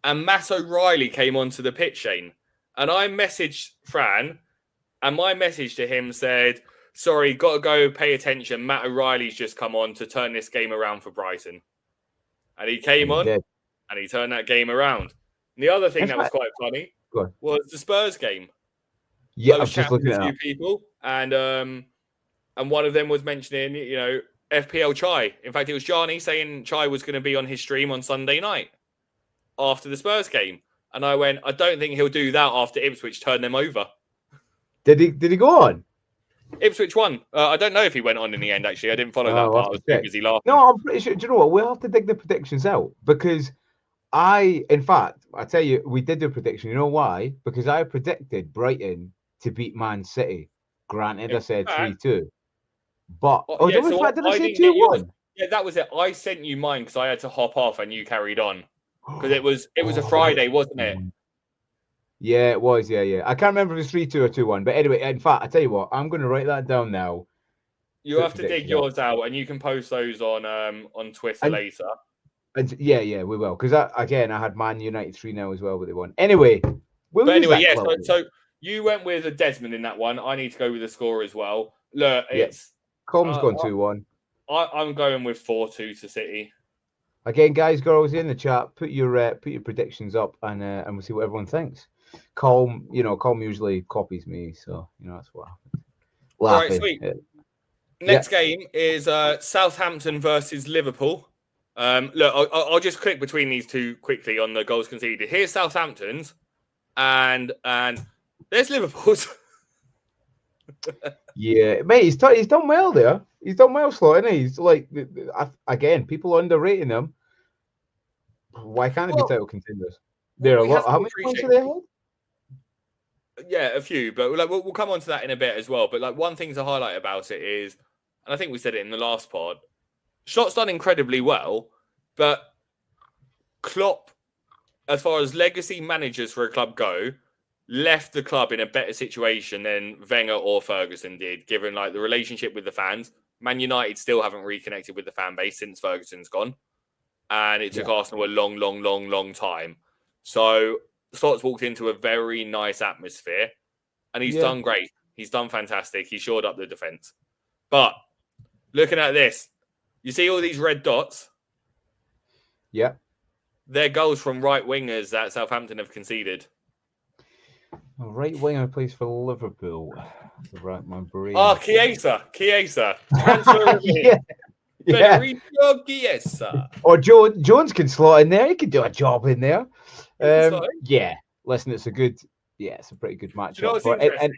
B: and Matt O'Reilly came onto the pitch, Shane. And I messaged Fran, and my message to him said, sorry, got to go pay attention. Matt O'Reilly's just come on to turn this game around for Brighton. And he came on and he turned that game around. And the other thing that was quite funny was the Spurs game.
A: Yeah,
B: I was
A: just
B: chatting
A: looking
B: to a few people, and one of them was mentioning, FPL Chai. In fact, it was Johnny saying Chai was going to be on his stream on Sunday night after the Spurs game. And I went, I don't think he'll do that after Ipswich turned them over.
A: Did he go on?
B: Ipswich won. I don't know if he went on in the end, actually. I didn't follow that part. I was too busy laughing.
A: No, I'm pretty sure. Do you know what? We'll have to dig the predictions out because in fact, I tell you, we did do a prediction. You know why? Because I predicted Brighton to beat Man City. Granted, I said 3-2. But, did I say 2-1?
B: Yeah, that was it. I sent you mine because I had to hop off and you carried on. Because it was a Friday, wasn't it?
A: Yeah, it was. Yeah. I can't remember if it was 3-2 or 2-1. But anyway, in fact, I tell you what, I'm going to write that down now.
B: You have to dig yours out, and you can post those on Twitter later.
A: And yeah, we will. Because I had Man United 3-0 as well, but they won. Anyway,
B: so you went with a Desmond in that one. I need to go with the score as well. Look, it's
A: Colm's gone 2-1.
B: I'm going with 4-2 to City.
A: Again, guys, girls in the chat, put your predictions up, and we'll see what everyone thinks. Colm usually copies me, so that's what happens.
B: All right, sweet. Next game is Southampton versus Liverpool. Look, I'll just click between these two quickly on the goals conceded. Here's Southampton's, and there's Liverpool's.
A: Yeah, mate, he's done well there. He's done well, Slot, isn't he? He's like, again, people underrating him. Why can't they be title contenders? They're a lot. How many points are they ahead?
B: Yeah, a few, but we'll come on to that in a bit as well. But one thing to highlight about it is, and I think we said it in the last pod, Slot's done incredibly well, but Klopp, as far as legacy managers for a club go, left the club in a better situation than Wenger or Ferguson did, given the relationship with the fans. Man United still haven't reconnected with the fan base since Ferguson's gone. And it took Arsenal a long time. So Slot's walked into a very nice atmosphere and he's done great. He's done fantastic. He shored up the defence. But looking at this, you see all these red dots?
A: Yeah.
B: They're goals from right wingers that Southampton have conceded.
A: A right winger plays for Liverpool. Right, my brain.
B: Oh, Chiesa. Transfer Federico Chiesa.
A: Or Jones can slot in there. He can do a job in there. Yeah. Listen, it's a pretty good match.
B: You know what's interesting?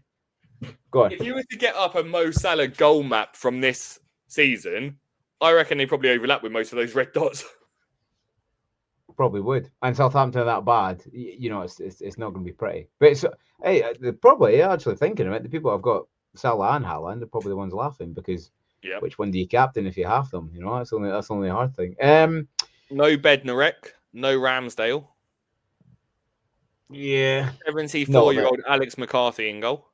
A: Go on.
B: If you were to get up a Mo Salah goal map from this season, I reckon they probably overlap with most of those red dots.
A: Probably would. And Southampton are that bad, it's not going to be pretty. But they're probably actually thinking of it. The people who've got Salah and Haaland are probably the ones laughing because which one do you captain if you have them? That's only a hard thing.
B: No Bednarek, no Ramsdale.
A: Yeah.
B: 74-year-old Alex McCarthy in goal.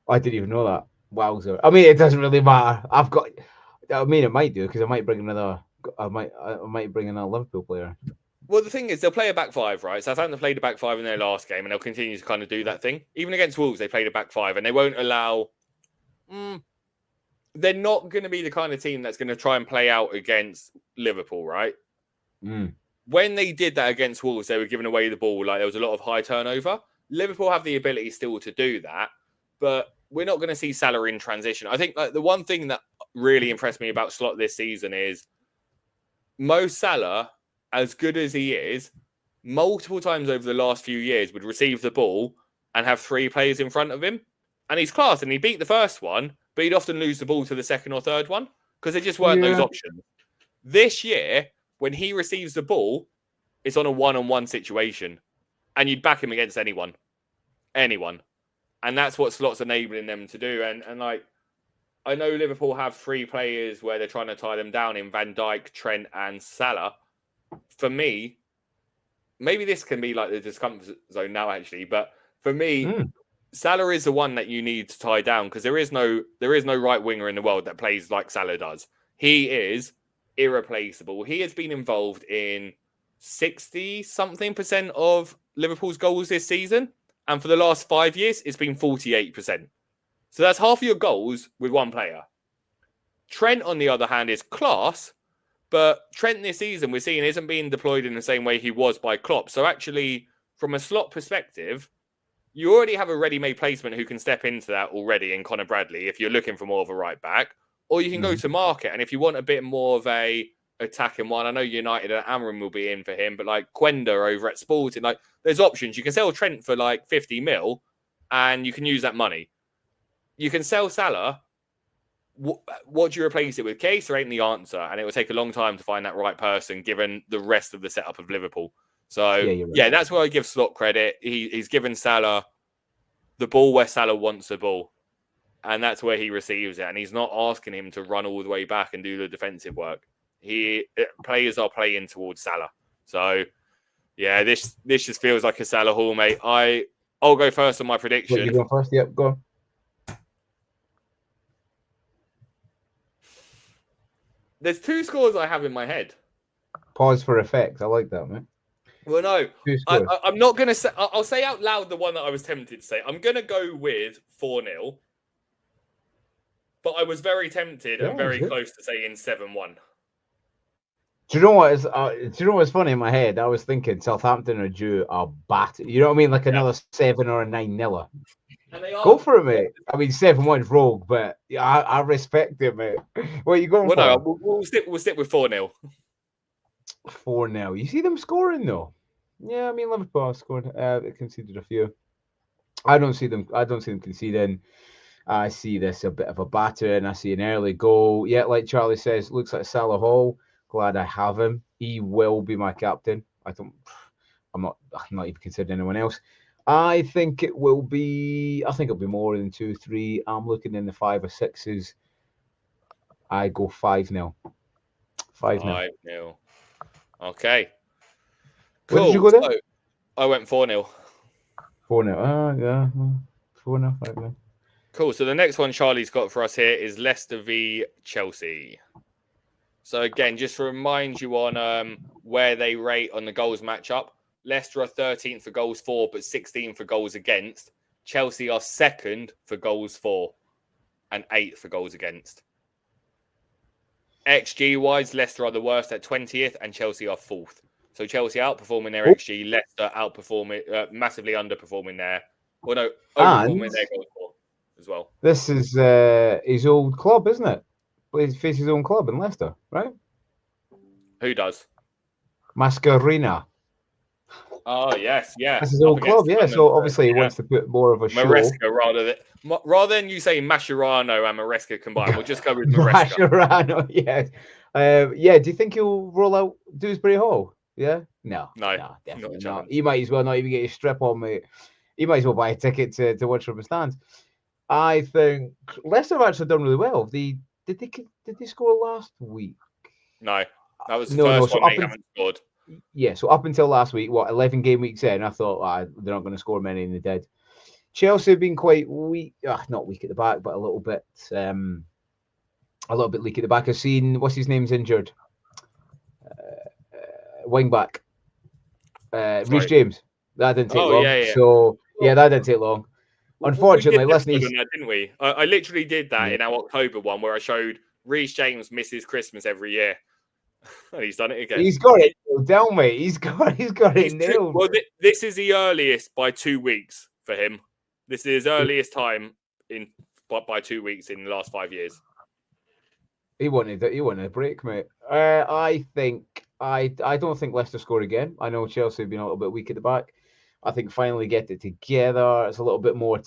A: I didn't even know that. Wowzer. I mean, it doesn't really matter. It might do because I might bring another. I might bring another Liverpool player.
B: Well, the thing is, they'll play a back five, right? Southampton played a back five in their last game, and they'll continue to kind of do that thing. Even against Wolves, they played a back five, and they won't allow. They're not going to be the kind of team that's going to try and play out against Liverpool, right? When they did that against Wolves, they were giving away the ball. There was a lot of high turnover. Liverpool have the ability still to do that, but we're not going to see Salah in transition. I think the one thing that really impressed me about Slot this season is Mo Salah, as good as he is, multiple times over the last few years would receive the ball and have three players in front of him. And he's class, and he beat the first one, but he'd often lose the ball to the second or third one because there just weren't those options. This year, when he receives the ball, it's on a one-on-one situation, and you'd back him against anyone. And that's what Slot's enabling them to do. And I know Liverpool have three players where they're trying to tie them down in Van Dijk, Trent, and Salah. For me, maybe this can be the discomfort zone now, actually. But for me, Salah is the one that you need to tie down because there is no right winger in the world that plays like Salah does. He is irreplaceable. He has been involved in 60-something% of Liverpool's goals this season. And for the last 5 years, it's been 48%. So that's half of your goals with one player. Trent, on the other hand, is class, but Trent this season we're seeing isn't being deployed in the same way he was by Klopp. So actually, from a slot perspective, you already have a ready-made placement who can step into that already in Connor Bradley if you're looking for more of a right back, or you can go to market. And if you want a bit more of a attacking one, I know United and Amram will be in for him, but like Quenda over at Sporting, like there's options. You can sell Trent for like 50 mil and you can use that money. You can sell Salah. What do you replace it with? Case ain't the answer, and it will take a long time to find that right person given the rest of the setup of Liverpool. So yeah, that's where I give Slot credit. He's given Salah the ball where Salah wants the ball, and that's where he receives it. And he's not asking him to run all the way back and do the defensive work. Players are playing towards Salah. So yeah, this just feels like a Salah haul, mate. I'll go first on my prediction.
A: You go first? Yep, go on.
B: There's two scores I have in my head.
A: Pause for effect. I like that, man.
B: Well, no, I'm not going to say... I'll say out loud the one that I was tempted to say. I'm going to go with 4-0. But I was very tempted and very close to saying 7-1.
A: Do you know what is? Do you know what's funny in my head? I was thinking Southampton are due a bat. You know what I mean? Like another 7 or a 9-0. Go for it, mate. I mean, 7-1's rogue, but I respect it, mate. What are you going for?
B: No, we'll stick with 4-0.
A: 4-0. You see them scoring though. Yeah, I mean Liverpool scored. They conceded a few. I don't see them conceding. I see this a bit of a batter, and I see an early goal. Yeah, like Charlie says, looks like Salah Hall. Glad I have him. He will be my captain. I'm not even considering anyone else. I think it'll be more than 2-3. I'm looking in the 5 or 6s. I go 5-0. 5-0.
B: 5-0. Okay.
A: Cool. Where did you go there?
B: So, I went 4-0.
A: 4-0. Yeah. 4-0, 5-0.
B: Cool. So the next one Charlie's got for us here is Leicester v Chelsea. So again, just to remind you on where they rate on the goals matchup. Leicester are 13th for goals for, but 16th for goals against. Chelsea are 2nd for goals for and 8th for goals against. XG-wise, Leicester are the worst at 20th and Chelsea are 4th. So Chelsea outperforming their XG, Leicester outperforming, massively underperforming their, overperforming their goals for as well.
A: This is his old club, isn't it? He faces his own club in Leicester, right?
B: Who does?
A: Mascherano.
B: Oh, yes, yeah.
A: That's his old club, yeah. So obviously he wants to put more of a show.
B: Maresca rather than you say Mascherano and Maresca combined, we'll just go with Maresca.
A: Mascherano, yes. Yeah, do you think he'll roll out Dewsbury Hall? Yeah? No, definitely not. He might as well not even get his strip on, mate. He might as well buy a ticket to watch from the stands. I think Leicester have actually done really well. Did they score last week?
B: No, that was the first one they haven't scored.
A: Yeah, so up until last week, 11 game weeks in, I thought they're not going to score many, and they did. Chelsea have been quite weak, not weak at the back, but a little bit leak at the back. I've seen what's his name's injured, wing back, Reece James. That didn't take long. Yeah. So that didn't take long. Unfortunately, listen,
B: didn't we? I literally did that in our October one where I showed Reece James misses Christmas every year. And he's done it again.
A: He's got it down, mate. He's got it nailed.
B: Well, this is the earliest by 2 weeks for him. This is his earliest time by 2 weeks in the last 5 years.
A: He wanted a break, mate. I don't think Leicester score again. I know Chelsea have been a little bit weak at the back. I think finally get it together. It's a little bit more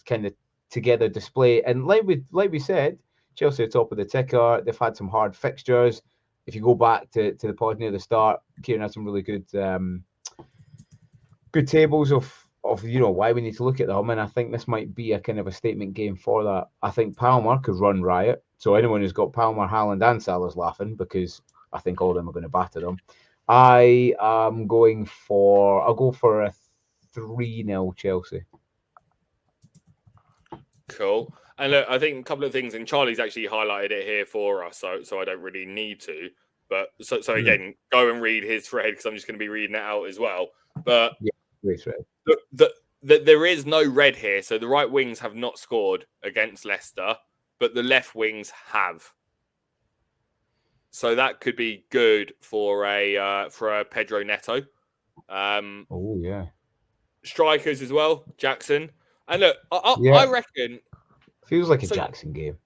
A: kind of together display. And like we said, Chelsea are top of the ticker. They've had some hard fixtures. If you go back to the pod near the start, Kieran had some really good tables of why we need to look at them, and I think this might be a kind of a statement game for that. I think Palmer could run riot, so anyone who's got Palmer, Haaland, and Salah's laughing because I think all of them are going to batter them. I'll go for a 3-0 Chelsea.
B: Cool. And look, I think a couple of things, and Charlie's actually highlighted it here for us, so I don't really need to. But so again, go and read his thread because I'm just going to be reading it out as well. But there is no red here, so the right wings have not scored against Leicester, but the left wings have. So that could be good for a Pedro Neto.
A: Oh yeah,
B: Strikers as well, Jackson. And look, I
A: yeah.
B: reckon.
A: Feels like a
B: So
A: Jackson game.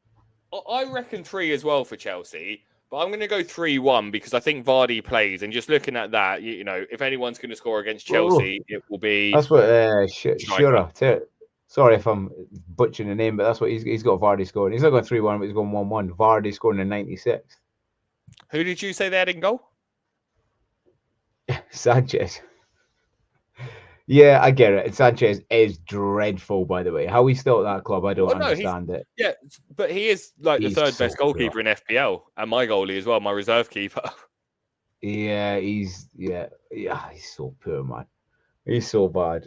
B: I reckon 3 as well for Chelsea, but I'm going to go 3-1 because I think Vardy plays. And just looking at that, you know, if anyone's going to score against
A: Oh,
B: Chelsea, it will be
A: that's what
B: striker.
A: Shura. Sorry if I'm butchering the name, but that's what he's got. Vardy scoring. He's not going 3-1, but he's going 1-1. Vardy scoring in 96th.
B: Who did you say they had in goal?
A: Sanchez. Yeah, I get it. Sanchez is dreadful, by the way. How he's still at that club, I don't understand it.
B: Yeah, but he is like the
A: He's
B: third
A: so
B: best goalkeeper
A: poor.
B: in FPL, and my goalie as well, my reserve keeper.
A: Yeah, he's so poor, man. He's so bad.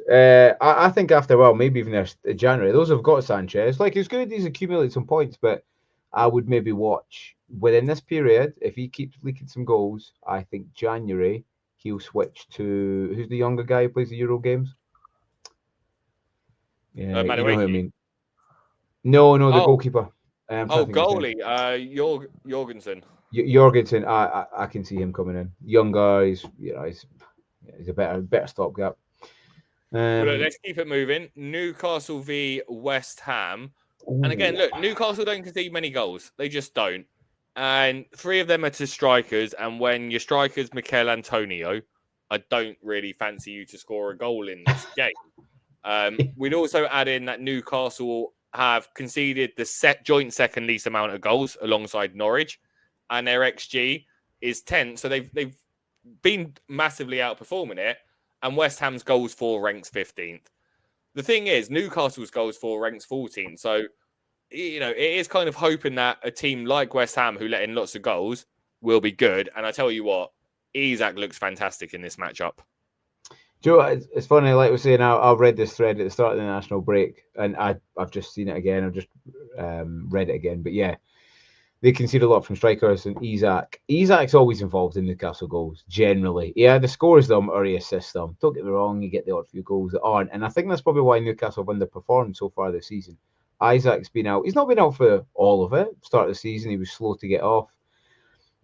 A: I think after a while, maybe even January, those have got Sanchez. Like, it's good he's accumulated some points, but I would maybe watch within this period, if he keeps leaking some goals, I think January he'll switch to who's the younger guy who plays the Euro games? Yeah, you know who I
B: Madueke.
A: mean. No, the
B: Oh,
A: goalkeeper. I'm trying to think of his name.
B: goalie. Jorgensen.
A: Jorgensen, I can see him coming in. Young guys, he's a better stopgap.
B: Well, look, let's keep it moving. Newcastle v West Ham. And again, look, Newcastle don't concede many goals. They just don't. And 3 of them are to strikers. And when your strikers, Mikel Antonio, I don't really fancy you to score a goal in this game. We'd also add in that Newcastle have conceded the joint second least amount of goals alongside Norwich. And their XG is 10. So they've been massively outperforming it. And West Ham's goals for ranks 15th. The thing is, Newcastle's goals for ranks 14th. So, you know, it is kind of hoping that a team like West Ham, who let in lots of goals, will be good. And I tell you what, Isak looks fantastic in this matchup.
A: Do you know what? It's funny, like we're saying, I read this thread at the start of the national break, and I've just seen it again. I've just read it again. But yeah, they concede a lot from strikers, and Isak's always involved in Newcastle goals, generally. Yeah, the scores them or he assists them. Don't get me wrong, you get the odd few goals that aren't. And I think that's probably why Newcastle have underperformed so far this season. Isak's been out. He's not been out for all of it. Start of the season, he was slow to get off.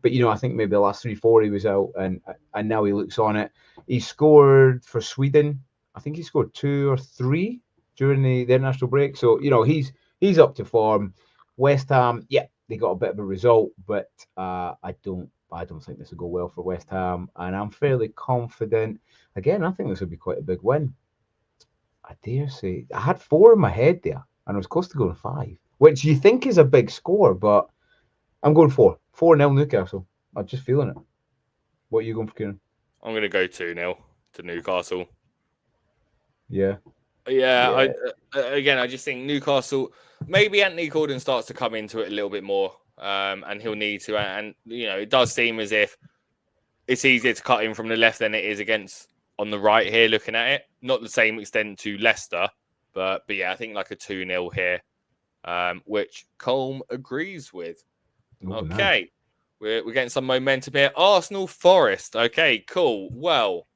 A: But, I think maybe the last 3-4 he was out, and now he looks on it. He scored for Sweden. I think he scored 2 or 3 during the international break. So, he's up to form. West Ham, yeah, they got a bit of a result, but I don't think this will go well for West Ham, and I'm fairly confident. Again, I think this will be quite a big win. I dare say I had 4 in my head there, and I was close to going 5, which you think is a big score, but I'm going 4. 4-0 Newcastle. I'm just feeling it. What are you going for, Kieran?
B: I'm going to go 2-0 to Newcastle.
A: Yeah.
B: Yeah. I just think Newcastle, maybe Anthony Gordon starts to come into it a little bit more, and he'll need to. And, it does seem as if it's easier to cut in from the left than it is against on the right here, looking at it. Not the same extent to Leicester, but yeah, I think like a 2-0 here, which Colm agrees with. Okay. Nice. We're getting some momentum here. Arsenal Forest. Okay, cool. Well,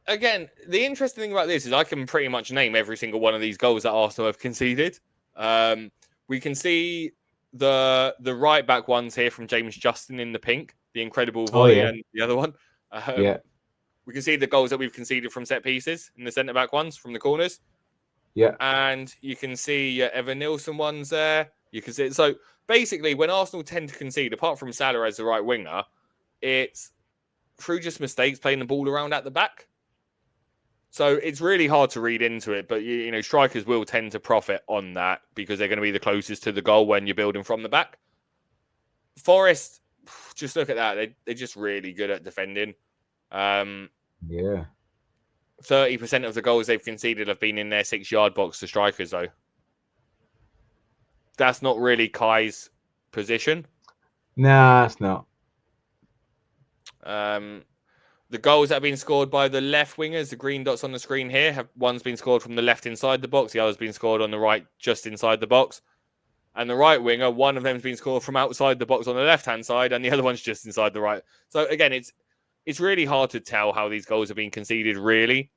B: again, the interesting thing about this is I can pretty much name every single one of these goals that Arsenal have conceded. We can see the right back ones here from James Justin in the pink, the incredible volley, and the other one. We can see the goals that we've conceded from set pieces in the centre back ones from the corners.
A: Yeah.
B: And you can see Evan Nilsson ones there. You can see it. So basically, when Arsenal tend to concede, apart from Salah as the right winger, it's through just mistakes playing the ball around at the back. So it's really hard to read into it, but strikers will tend to profit on that because they're going to be the closest to the goal when you're building from the back. Forest, just look at that. They're just really good at defending. 30% of the goals they've conceded have been in their 6-yard box to strikers, though. That's not really Kai's position.
A: Nah, it's not.
B: The goals that have been scored by the left wingers, the green dots on the screen here, one's been scored from the left inside the box, the other's been scored on the right just inside the box. And the right winger, one of them's been scored from outside the box on the left-hand side, and the other one's just inside the right. So again, it's really hard to tell how these goals have been conceded, really.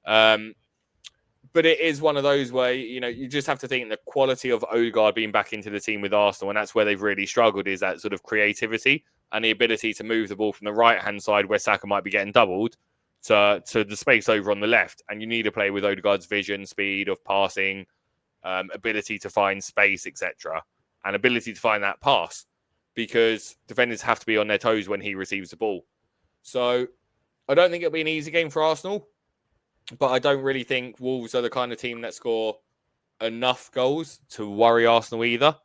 B: But it is one of those where, you just have to think the quality of Odegaard being back into the team with Arsenal, and that's where they've really struggled, is that sort of creativity and the ability to move the ball from the right-hand side where Saka might be getting doubled to the space over on the left. And you need a player with Odegaard's vision, speed of passing, ability to find space, etc., and ability to find that pass, because defenders have to be on their toes when he receives the ball. So I don't think it'll be an easy game for Arsenal, but I don't really think Wolves are the kind of team that score enough goals to worry Arsenal either.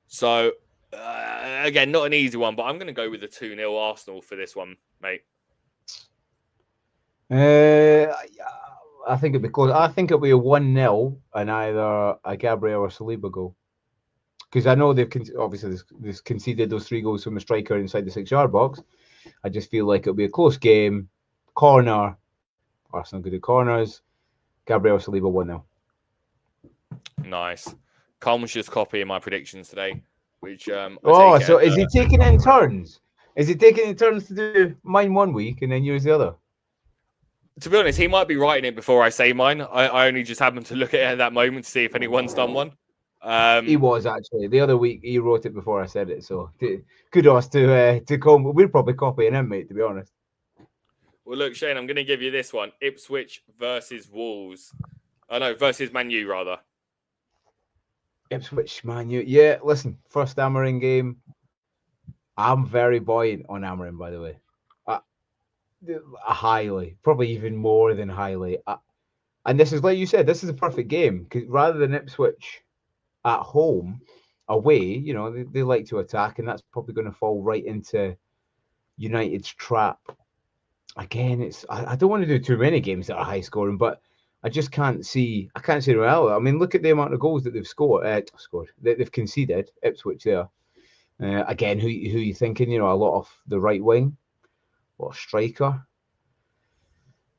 B: So, again, not an easy one, but I'm going to go with a 2-0 Arsenal for this one, mate.
A: I think it'll be close. I think it'll be a 1-0 and either a Gabriel or Saliba goal. Because I know they've conceded those 3 goals from a striker inside the 6-yard box. I just feel like it'll be a close game. Corner. Arsenal good at corners. Gabriel Saliba 1-0.
B: Nice. Colm's just copying my predictions today, which
A: so is he taking it in turns? Is he taking it in turns to do mine one week and then yours the other?
B: To be honest, he might be writing it before I say mine. I only just happened to look at it at that moment to see if anyone's done one.
A: He was actually the other week. He wrote it before I said it, so kudos to Colm. We're probably copying him, mate. To be honest.
B: Well, look, Shane, I'm going to give you this one: Ipswich versus Wolves. Oh no, versus Man U rather.
A: Ipswich, Man U. Yeah, listen, first Amorim game. I'm very buoyant on Amorim, by the way. Highly, probably even more than highly. And this is like you said, this is a perfect game because rather than Ipswich at home, away, they like to attack, and that's probably going to fall right into United's trap. Again, I don't want to do too many games that are high scoring, but I just can't see reality. I mean, look at the amount of goals that they've scored that they've conceded. Ipswich there. Again, who you thinking? A lot of the right wing, a lot of striker,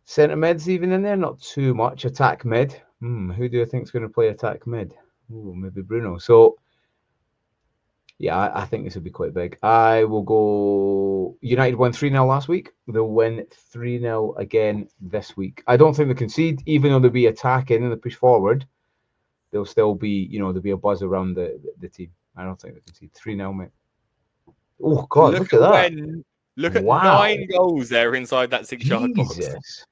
A: centre mids even in there. Not too much attack mid. Who do I think is going to play attack mid? Ooh, maybe Bruno. So. Yeah, I think this will be quite big. I will go. United won 3-0 last week. They'll win 3-0 again this week. I don't think they concede, even though they'll be attacking and they push forward. They'll still be, there'll be a buzz around the team. I don't think they concede 3-0, mate. Oh God, look at that!
B: Look at 9 goals there inside that 6-yard box.
A: Jesus,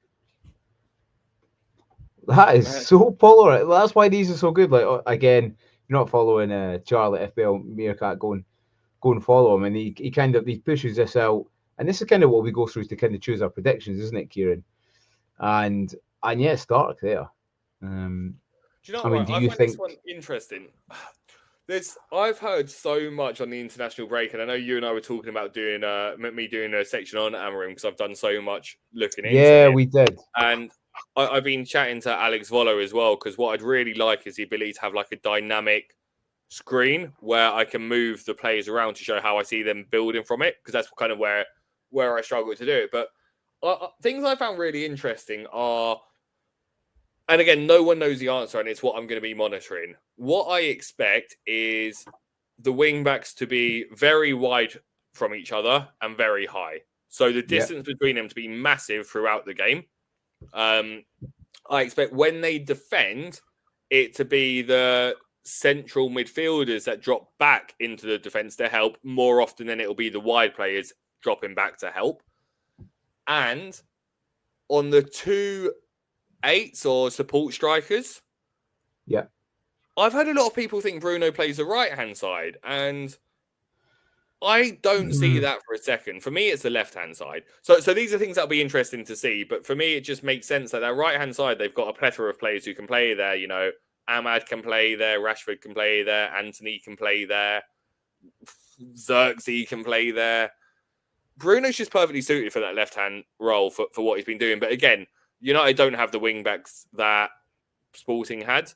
A: that is so polar. That's why these are so good. Like again. You're not following Charlie FBL Meerkat, going follow him, and he pushes this out, and this is kind of what we go through to kind of choose our predictions, isn't it, Kieran? And yeah, Stark there.
B: Do you know what? I find this one interesting. I've heard so much on the international break, and I know you and I were talking about doing a section on Amorim because I've done so much looking into it.
A: Yeah, we did,
B: and I've been chatting to Alex Volo as well, because what I'd really like is the ability to have like a dynamic screen where I can move the players around to show how I see them building from it, because that's kind of where I struggle to do it. But things I found really interesting are, and again, no one knows the answer, and it's what I'm going to be monitoring. What I expect is the wing backs to be very wide from each other and very high. So the distance between them to be massive throughout the game. I expect when they defend it to be the central midfielders that drop back into the defense to help more often than it'll be the wide players dropping back to help. And on the 2 8s or support strikers, I've heard a lot of people think Bruno plays the right hand side, and I don't see that for a second. For me, it's the left-hand side. So these are things that'll be interesting to see. But for me, it just makes sense that their right-hand side, they've got a plethora of players who can play there. Ahmad can play there. Rashford can play there. Anthony can play there. Xerxes can play there. Bruno's just perfectly suited for that left-hand role for what he's been doing. But again, United don't have the wing-backs that Sporting had.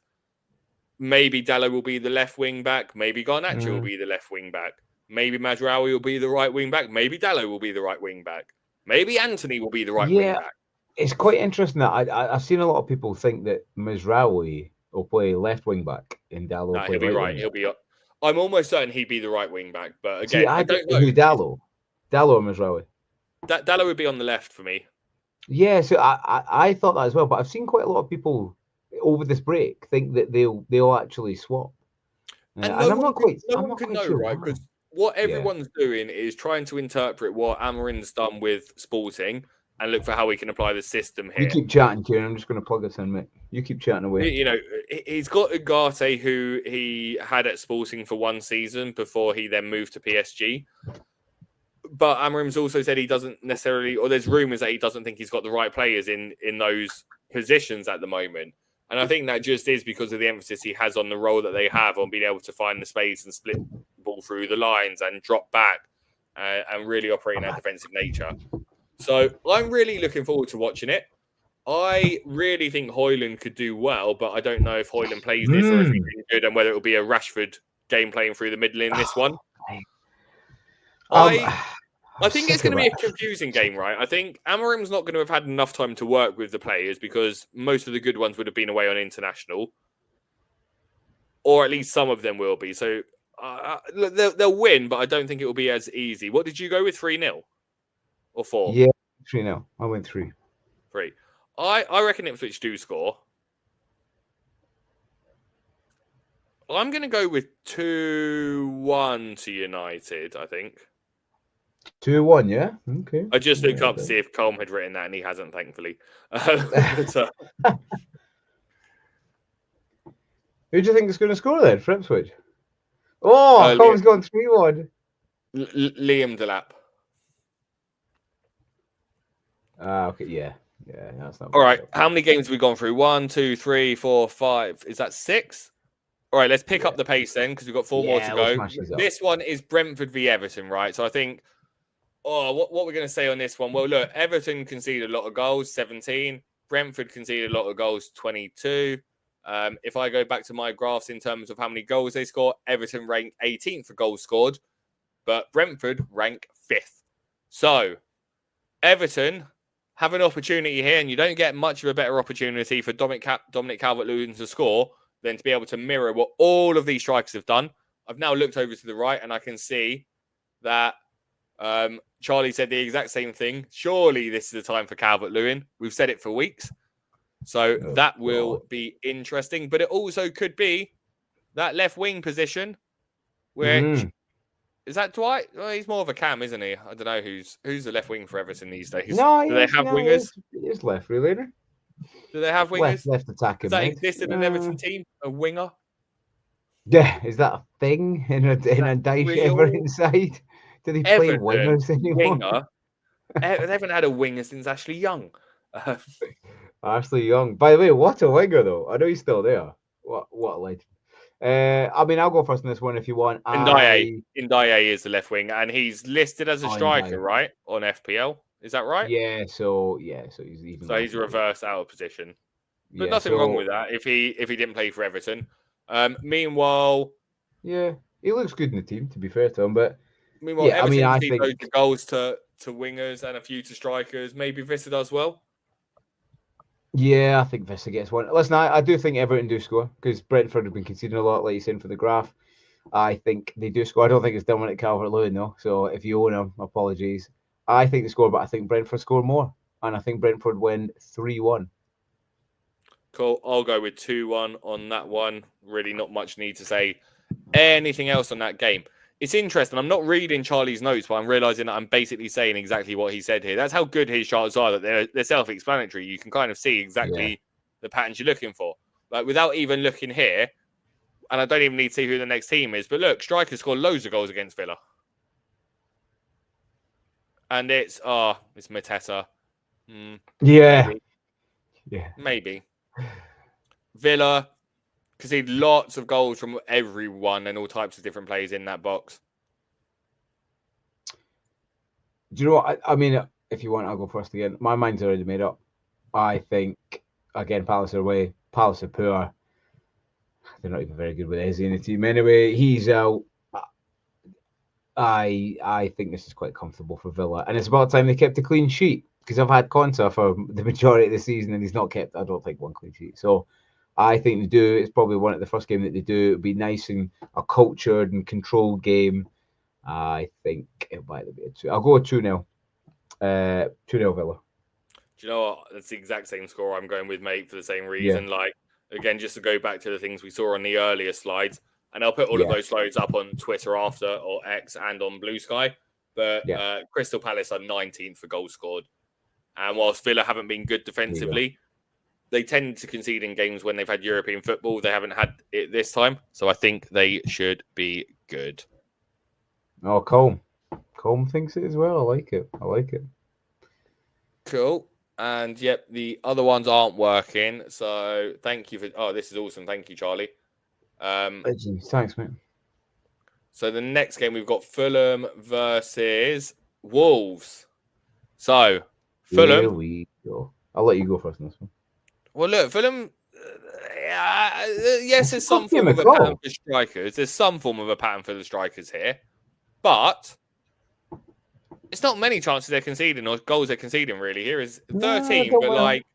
B: Maybe Dalot will be the left wing-back. Maybe Garnacho will be the left wing-back. Maybe Mazraoui will be the right wing back. Maybe Dalot will be the right wing back. Maybe Anthony will be the right wing back.
A: It's quite interesting that I've seen a lot of people think that Mazraoui will play left wing back and Dalot will play
B: he'll be right.
A: He'll
B: be. I'm almost certain he'd be the right wing back. But again, I don't know.
A: Who, Dalot or Mazraoui?
B: Dalot would be on the left for me.
A: Yeah, so I thought that as well. But I've seen quite a lot of people over this break think that they'll actually swap.
B: And
A: And I'm not quite
B: know,
A: sure
B: right?
A: why.
B: Because what everyone's doing is trying to interpret what Amarin's done with Sporting and look for how we can apply the system
A: You
B: here.
A: keep chatting, Kieran. I'm just going to plug this in, mate. You keep chatting away.
B: You know, he's got Ugarte, who he had at Sporting for one season before he then moved to PSG. But Amarim's also said he doesn't necessarily, or there's rumours that he doesn't think he's got the right players in those positions at the moment. And I think that just is because of the emphasis he has on the role that they have on being able to find the space and split the ball through the lines and drop back and really operate in that defensive nature. So I'm really looking forward to watching it. I really think Højlund could do well, but I don't know if Højlund plays this or if he's good and whether it will be a Rashford game playing through the middle in this one. I think it's going to be a confusing game, right? I think Amarim's not going to have had enough time to work with the players because most of the good ones would have been away on international, or at least some of them will be. So they'll win, but I don't think it will be as easy. What did you go with, 3-0 or 4?
A: Yeah, 3-0. I went 3.
B: 3. I reckon Ipswich do score. I'm going to go with 2-1 to United, I think.
A: 2-1, yeah? Okay.
B: I just looked up to see if Colm had written that, and he hasn't, thankfully.
A: Who do you think is going to score then for Ipswich? Oh, Colm's gone 3-1.
B: Liam Delap.
A: Okay, yeah. Yeah, that's not
B: all right. How many games have we gone through? 1, 2, 3, 4, 5. Is that 6? All right, let's pick up the pace then, because we've got 4 more to go. This one is Brentford v Everton, right? So I think, what we're going to say on this one? Well, look, Everton conceded a lot of goals, 17. Brentford conceded a lot of goals, 22. If I go back to my graphs in terms of how many goals they score, Everton rank 18th for goals scored, but Brentford rank 5th. So Everton have an opportunity here, and you don't get much of a better opportunity for Dominic Calvert-Lewin to score than to be able to mirror what all of these strikers have done. I've now looked over to the right, and I can see that Charlie said the exact same thing. Surely this is the time for Calvert-Lewin. We've said it for weeks. So that will be interesting. But it also could be that left wing position, which... Is that Dwight? Well, he's more of a cam, isn't he? I don't know who's the left wing for Everton these days.
A: No,
B: do they have wingers?
A: It's left, really.
B: Do they have wingers?
A: Left attacking.
B: Does that exist in an Everton team? A winger?
A: Yeah, is that a thing in a Dyche Everton side? Do they play wingers anymore?
B: Winger. They haven't had a winger since Ashley Young.
A: Ashley Young. By the way, what a winger though. I know he's still there. What a legend. I mean, I'll go first in this one if you want.
B: Ndiaye is the left wing, and he's listed as a striker, right, on FPL. Is that right?
A: Yeah. So he's even.
B: So he's a reverse out of position, but nothing wrong with that if he didn't play for Everton. Meanwhile,
A: yeah, he looks good in the team. To be fair to him, but
B: meanwhile, Everton I think loads of goals to wingers and a few to strikers. Maybe Vista does well.
A: Yeah, I think Vista gets one. Listen, I do think Everton do score because Brentford have been conceding a lot, like you said, for the graph. I think they do score. I don't think it's Dominic Calvert-Lewin, though. So if you own him, apologies. I think they score, but I think Brentford score more. And I think Brentford win 3-1.
B: Cool. I'll go with 2-1 on that one. Really not much need to say anything else on that game. It's interesting. I'm not reading Charlie's notes, but I'm realizing that I'm basically saying exactly what he said here. That's how good his charts are, that they're self-explanatory. You can kind of see exactly the patterns you're looking for. Like without even looking here, and I don't even need to see who the next team is, but look, strikers scored loads of goals against Villa. And it's Mateta.
A: Yeah.
B: Maybe. Yeah. Maybe. Villa conceded lots of goals from everyone and all types of different players in that box.
A: Do you know what? I mean, if you want, I'll go first again. My mind's already made up. I think, again, Palace are away. Palace are poor. They're not even very good with Eze in the team. Anyway, he's out. I think this is quite comfortable for Villa. And it's about time they kept a clean sheet because I've had Conta for the majority of the season and he's not kept, I don't think, one clean sheet. So I think they do. It's probably one of the first game that they do. It'll be nice and a cultured and controlled game. I think it'll either be a 2. I'll go with 2-0. 2-0 Villa.
B: Do you know what? That's the exact same score I'm going with, mate, for the same reason. Yeah. Like, again, just to go back to the things we saw on the earlier slides. And I'll put all of those slides up on Twitter after, or X, and on Blue Sky. But Crystal Palace are 19th for goals scored. And whilst Villa haven't been good defensively, they tend to concede in games when they've had European football. They haven't had it this time. So I think they should be good.
A: Oh, Colm. Colm thinks it as well. I like it.
B: Cool. And yep, the other ones aren't working. So thank you for. Oh, this is awesome. Thank you, Charlie.
A: Thanks, mate.
B: So the next game we've got Fulham versus Wolves. So Fulham.
A: Here we go. I'll let you go first on this one.
B: Well, look, Fulham. Yes, there's some form of a pattern for strikers. There's some form of a pattern for the strikers here, but it's not many chances they're conceding or goals they're conceding. Really, here is 13, but like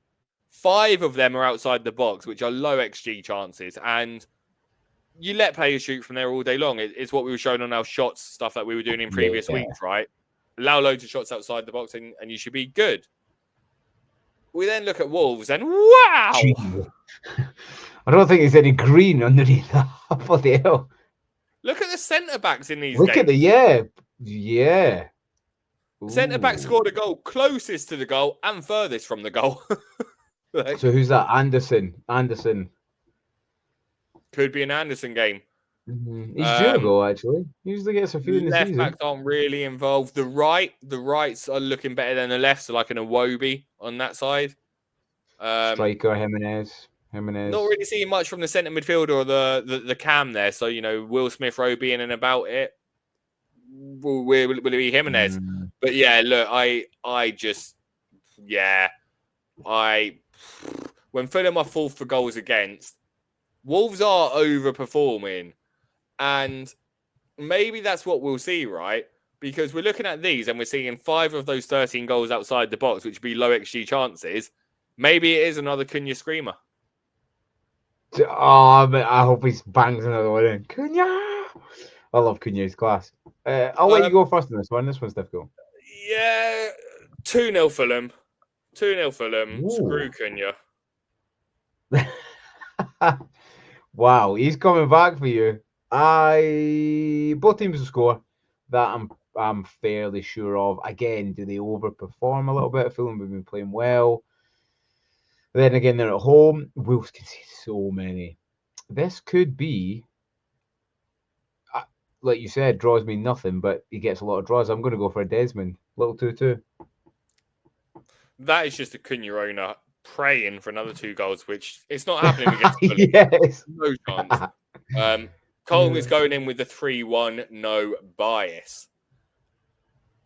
B: 5 of them are outside the box, which are low XG chances, and you let players shoot from there all day long. It's what we were showing on our shots stuff that we were doing in previous weeks, right? Allow loads of shots outside the box, and you should be good. We then look at Wolves, and wow!
A: I don't think there's any green underneath that. What the hell?
B: Look at the centre backs in these
A: games.
B: Look
A: at the yeah.
B: Centre back scored a goal closest to the goal and furthest from the goal.
A: So who's that? Anderson.
B: Could be an Anderson game.
A: He's due a goal, actually. He usually gets a few in the season.
B: Left backs aren't really involved. The rights are looking better than the left, so like an Iwobi on that side.
A: Striker, Jimenez.
B: Not really seeing much from the centre midfielder or the cam there. So, Will Smith Rowe being in about it. Will it be Jimenez? But yeah, look, when Fulham are 4th for goals against, Wolves are overperforming. And maybe that's what we'll see, right? Because we're looking at these and we're seeing 5 of those 13 goals outside the box, which would be low XG chances. Maybe it is another Cunha screamer.
A: Oh, but I hope he bangs another one in. Cunha! I love Cunha's class. I'll let you go first on this one. This one's difficult.
B: Yeah, 2-0 Fulham. 2-0 Fulham. Ooh. Screw Cunha.
A: Wow, he's coming back for you. Both teams will score. That I'm fairly sure of. Again, do they overperform a little bit? Fulham have been playing well. Then again, they're at home. Wolves can see so many. This could be, like you said, draws mean nothing, but he gets a lot of draws. I'm going to go for a Desmond. Little 2-2.
B: That is just a Cunha owner praying for another 2 goals, which it's not happening against Fulham.
A: Yes.
B: No chance. Cole is going in with the 3-1, no bias.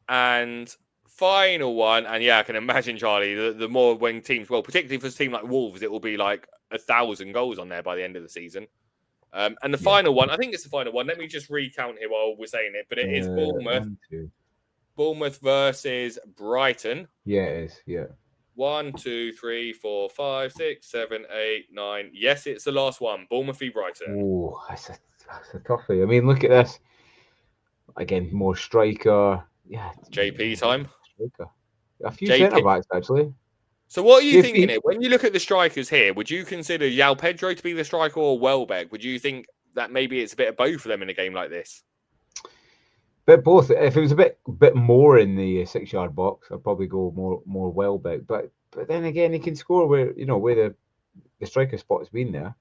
B: And final one, and yeah, I can imagine, Charlie, the more when teams, well, particularly for a team like Wolves, it will be like 1,000 goals on there by the end of the season. And the final one, I think it's the final one. Let me just recount here while we're saying it, but it is Bournemouth. Bournemouth versus Brighton.
A: Yeah, it is. Yeah.
B: 1, 2, 3, 4, 5, 6, 7, 8, 9. Yes, it's the last one. Bournemouth v Brighton.
A: Oh, that's a toughie. I mean, look at this. Again, more striker. Yeah.
B: JP time.
A: Striker. A few centre backs actually.
B: So what are you thinking here? When you look at the strikers here, would you consider João Pedro to be the striker or Welbeck? Would you think that maybe it's a bit of both of them in a game like this?
A: But both. If it was a bit more in the 6-yard box, I'd probably go more Welbeck. But then again, he can score where the striker spot has been there.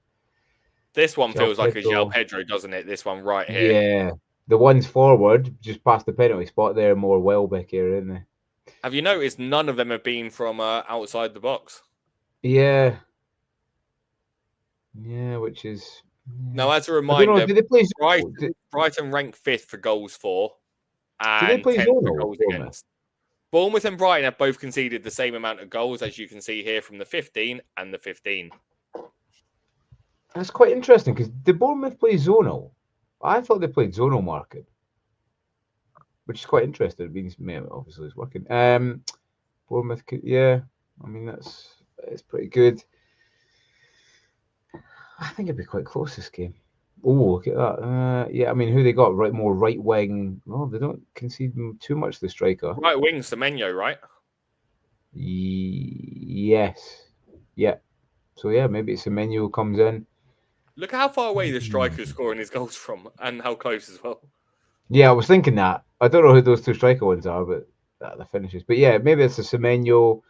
B: This one feels like a João Pedro, doesn't it? This one right here.
A: Yeah, the ones forward just past the penalty spot there, more Welbeck here, isn't they?
B: Have you noticed none of them have been from outside the box?
A: Yeah. Yeah, which is...
B: Now, as a reminder,
A: do they play
B: Brighton rank 5th for goals for and
A: do they play
B: 10th for goals against. Bournemouth and Brighton have both conceded the same amount of goals, as you can see here from the 15 and the 15.
A: That's quite interesting, because did Bournemouth play zonal? I thought they played zonal market, which is quite interesting. It means, obviously, it's working. Bournemouth, yeah. I mean, it's pretty good. I think it'd be quite close, this game. Oh, look at that. Yeah, I mean, who they got? More right wing. Well, they don't concede too much, the striker.
B: Right wing, Semenyo, right?
A: Yes. Yeah. So yeah, maybe Semenyo comes in.
B: Look at how far away the striker's scoring his goals from, and how close as well.
A: Yeah, I was thinking that. I don't know who those two striker ones are, but the finishes. But yeah, maybe it's a Semenyo.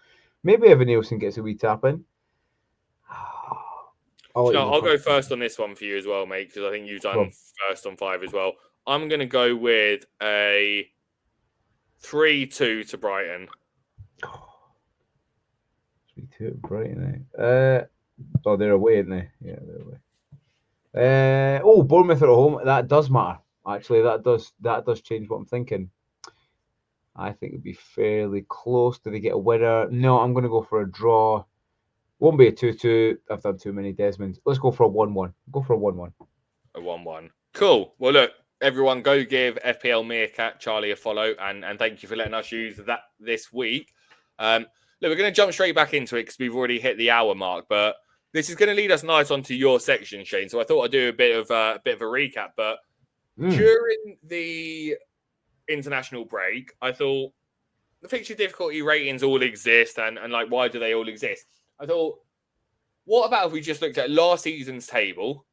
A: Maybe Evan Nielsen gets a wee tap in.
B: I'll go first on this one for you as well, mate, because I think you've done first on 5 as well. I'm going to go with a 3-2 to Brighton.
A: 3-2 to Brighton, eh? They're away, aren't they? Yeah, they're away. Bournemouth are at home. That does matter. Actually, that does change what I'm thinking. I think it'd be fairly close. Do they get a winner? No, I'm going to go for a draw. Won't be a 2-2. I've done too many Desmonds. Let's go for a 1-1. Go for a 1-1.
B: A 1-1. Cool. Well, look, everyone, go give FPL Meerkat Charlie a follow, and thank you for letting us use that this week. Look, we're going to jump straight back into it because we've already hit the hour mark, but this is going to lead us nice onto your section, Shane. So I thought I'd do a bit of a recap. But during the international break, I thought the fixture difficulty ratings all exist, and like, why do they all exist? I thought, what about if we just looked at last season's table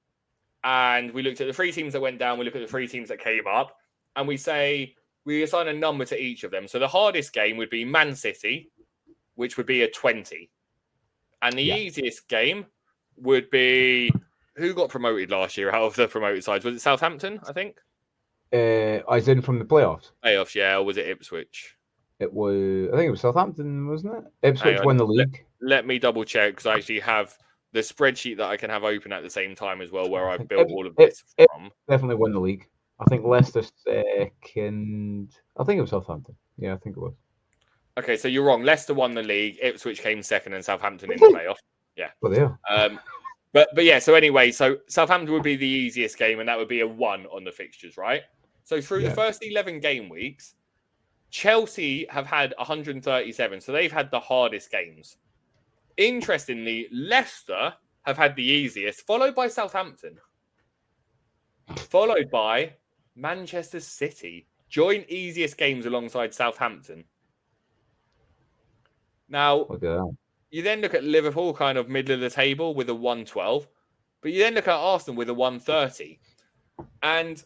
B: and we looked at the 3 teams that went down, we look at the 3 teams that came up, and we say we assign a number to each of them. So the hardest game would be Man City, which would be a 20. And the easiest game would be, who got promoted last year out of the promoted sides? Was it Southampton, I think?
A: As in from the playoffs?
B: Playoffs, yeah. Or was it Ipswich?
A: I think it was Southampton, wasn't it? Ipswich won the league.
B: Let me double check, because I actually have the spreadsheet that I can have open at the same time as well, where I built all of this from.
A: Definitely won the league. I think Leicester second. I think it was Southampton. Yeah, I think it was.
B: Okay, so you're wrong. Leicester won the league. Ipswich came second, and Southampton in the playoff. Yeah.
A: Well, yeah.
B: But yeah. So anyway, so Southampton would be the easiest game, and that would be a 1 on the fixtures, right? So through the first 11 game weeks, Chelsea have had 137, so they've had the hardest games. Interestingly, Leicester have had the easiest, followed by Southampton, followed by Manchester City. Joint easiest games alongside Southampton. Now, you then look at Liverpool, kind of middle of the table with a 112, but you then look at Arsenal with a 130. And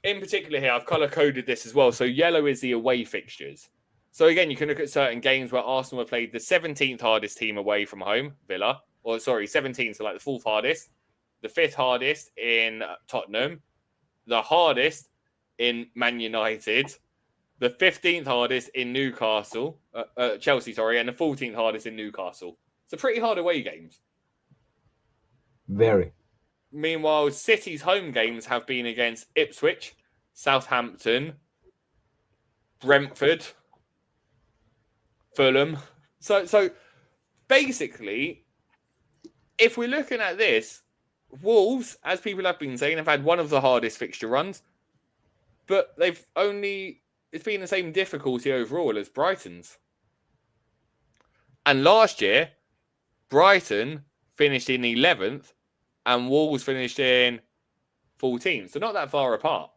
B: in particular here, I've color-coded this as well. So yellow is the away fixtures. So again, you can look at certain games where Arsenal have played the 17th hardest team away from home, Villa. 17th, so like the 4th hardest. The 5th hardest in Tottenham. The hardest in Man United. The 15th hardest in Newcastle. Chelsea, and the 14th hardest in Newcastle. So pretty hard away games.
A: Very.
B: Meanwhile, City's home games have been against Ipswich, Southampton, Brentford, Fulham. So basically, if we're looking at this, Wolves, as people have been saying, have had one of the hardest fixture runs, but it's been the same difficulty overall as Brighton's. And last year, Brighton finished in 11th and Wolves finished in 14th. So not that far apart.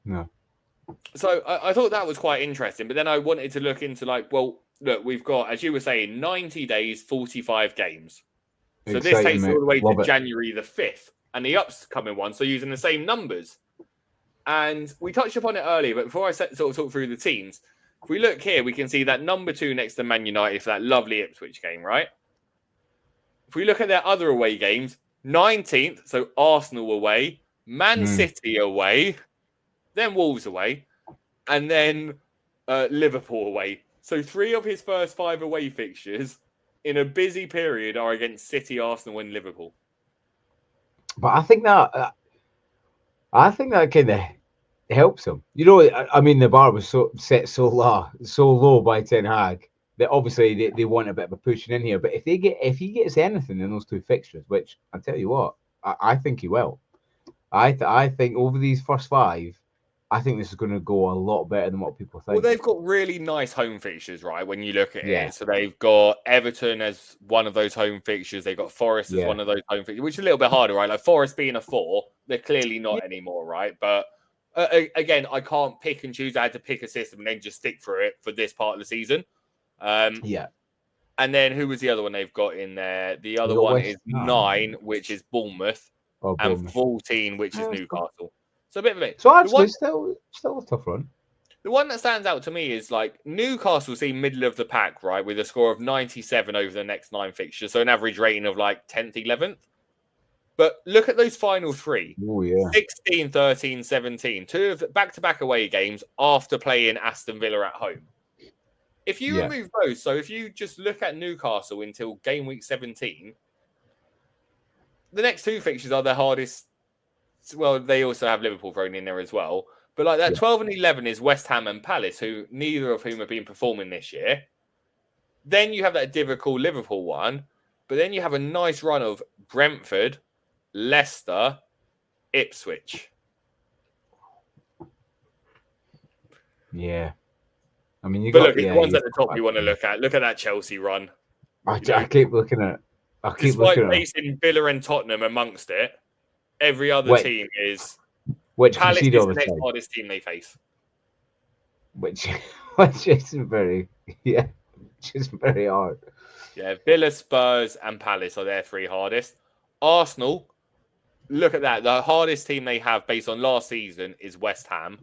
A: No.
B: So I thought that was quite interesting. But then I wanted to look into look, we've got, as you were saying, 90 days, 45 games. So
A: Exciting,
B: this takes
A: mate.
B: all the way
A: Love
B: to
A: it.
B: January the 5th. And the upcoming one, so using the same numbers. And we touched upon it earlier, but before I sort of talk through the teams, if we look here, we can see that number 2 next to Man United for that lovely Ipswich game, right? If we look at their other away games, 19th, so Arsenal away, Man City away, then Wolves away, and then Liverpool away. So 3 of his first 5 away fixtures in a busy period are against City, Arsenal, and Liverpool.
A: But I think that kind of helps him. You know, I mean, the bar was set so low by Ten Hag that obviously they want a bit of a pushing in here. But if he gets anything in those 2 fixtures, which I tell you what, I think he will. I think over these first 5, I think this is going to go a lot better than what people think.
B: Well, they've got really nice home fixtures, right? When you look at it, so they've got Everton as one of those home fixtures. They've got Forest as one of those home fixtures, which is a little bit harder, right? Like Forest being a 4, they're clearly not anymore, right? But again, I can't pick and choose. I had to pick a system and then just stick through it for this part of the season. And And then who was the other one they've got in there? The other
A: They got
B: one
A: West
B: is
A: Ham.
B: 9, which is Bournemouth,
A: Oh,
B: and
A: Bournemouth.
B: 14, which is
A: Yeah,
B: Newcastle. So a bit of it.
A: so actually, still a tough run.
B: The one that stands out to me is like Newcastle seem middle of the pack, right, with a score of 97 over the next 9 fixtures, so an average rating of like 10th, 11th. But look at those final 3.
A: Oh, yeah.
B: 16, 13, 17. 2 of back-to-back away games after playing Aston Villa at home. If you remove those, so if you just look at Newcastle until game week 17, the next 2 fixtures are their hardest. Well, they also have Liverpool thrown in there as well. But like that 12 and 11 is West Ham and Palace, who neither of whom have been performing this year. Then you have that difficult Liverpool one. But then you have a nice run of Brentford, Leicester, Ipswich.
A: Yeah. I mean,
B: But look, it's the ones at the top you want to look at. Look at that Chelsea run.
A: I keep looking at it.
B: Despite facing Villa and Tottenham amongst it, every other team is...
A: Which
B: Palace
A: concede
B: is
A: all
B: the
A: the
B: next
A: time.
B: hardest team they face.
A: Which isn't very, which is very hard.
B: Yeah, Villa, Spurs, and Palace are their 3 hardest. Arsenal, look at that. The hardest team they have based on last season is West Ham.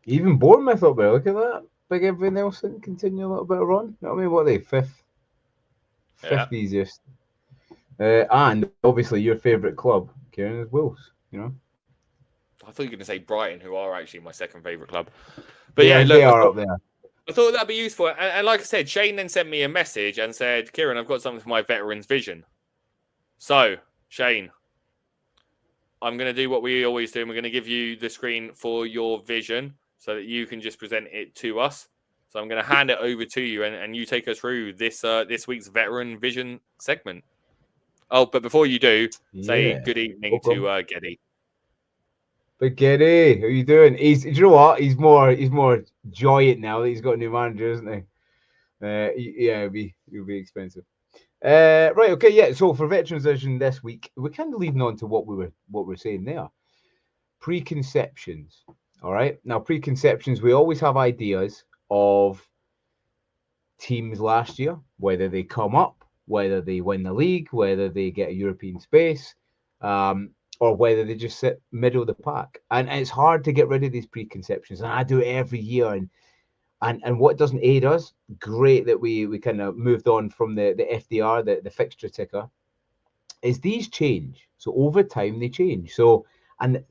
A: Even Bournemouth up there. Look at that. Big Evan Nelson continue a little bit of run. You know what I mean? What are they? Fifth easiest. And obviously your favourite club, Kieran, is Wolves. You know.
B: I thought you were going to say Brighton, who are actually my second favourite club. But
A: yeah,
B: look,
A: they are up there.
B: I thought that'd be useful. And like I said, Shane then sent me a message and said, Kieran, I've got something for my veterans vision. So, Shane, I'm going to do what we always do. And we're going to give you the screen for your vision so that you can just present it to us. So I'm going to hand it over to you and you take us through this week's veteran vision segment. Oh, but before you do, say good evening to Geddy.
A: But Geddy, how you doing? Do you know what? He's more joyous now that he's got a new manager, isn't he? It'll be expensive. Right, okay, yeah. So for veterans vision this week, we're kind of leading on to what we're saying there. Preconceptions. All right. Now, preconceptions. We always have ideas of teams last year, whether they come up, whether they win the league, whether they get a European space, or whether they just sit middle of the pack. And it's hard to get rid of these preconceptions. And I do it every year. And what doesn't aid us, great that we kind of moved on from the FDR, the fixture ticker, is these change. So over time, they change. So, and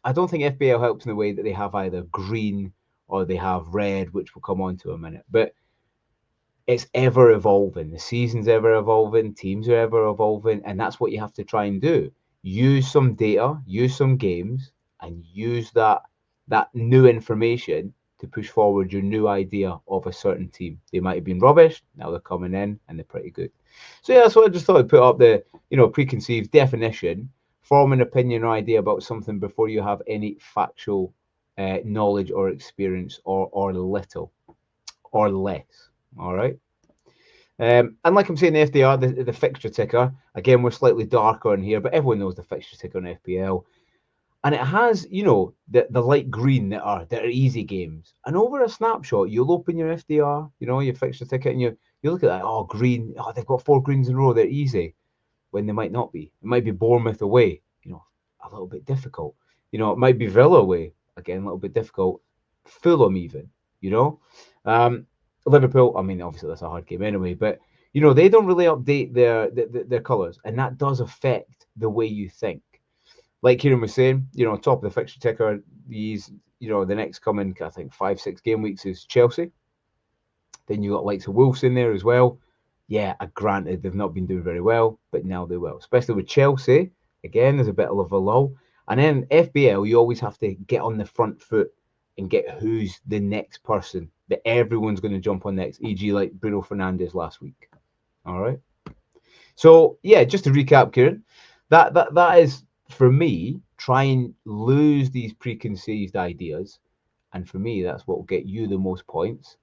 A: I don't think FBL helps in the way that they have either green or they have red, which we'll come on to in a minute. But it's ever evolving. The season's ever evolving. Teams are ever evolving. And that's what you have to try and do. Use some data, use some games, and use that new information to push forward your new idea of a certain team. They might have been rubbish. Now they're coming in and they're pretty good. So yeah, so I just thought I'd put up the, preconceived definition, form an opinion or idea about something before you have any factual knowledge or experience or little or less. All right. And like I'm saying, the FDR, the fixture ticker, again, we're slightly darker in here, but everyone knows the fixture ticker on FPL. And it has, the light green that are easy games. And over a snapshot, you'll open your FDR, your fixture ticket, and you look at that. Oh, green. Oh, they've got 4 greens in a row. They're easy. When they might not be. It might be Bournemouth away. A little bit difficult. It might be Villa away. Again, a little bit difficult. Fulham even. Liverpool. I mean, obviously that's a hard game anyway. But they don't really update their colours, and that does affect the way you think. Like Kieran was saying, top of the fixture ticker, the next coming, I think, 5-6 game weeks is Chelsea. Then you got likes of Wolves in there as well. Yeah, granted, they've not been doing very well, but now they will. Especially with Chelsea, again, there's a bit of a lull. And then FBL, you always have to get on the front foot and get who's the next person that everyone's going to jump on next, e.g. like Bruno Fernandes last week. All right. So, yeah, just to recap, Kieran, that is... For me, try and lose these preconceived ideas. And for me, that's what will get you the most points.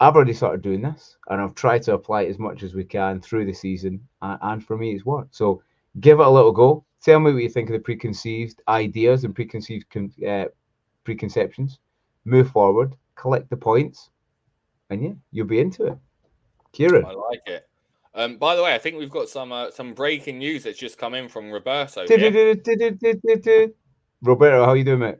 A: I've already started doing this, and I've tried to apply it as much as we can through the season. And for me, it's worked. So give it a little go. Tell me what you think of the preconceived ideas and preconceived preconceptions. Move forward, collect the points, and yeah, you'll be into it. Kieran.
B: I like it. By the way, I think we've got some breaking news that's just come in from Roberto here.
A: Roberto, how you doing, mate?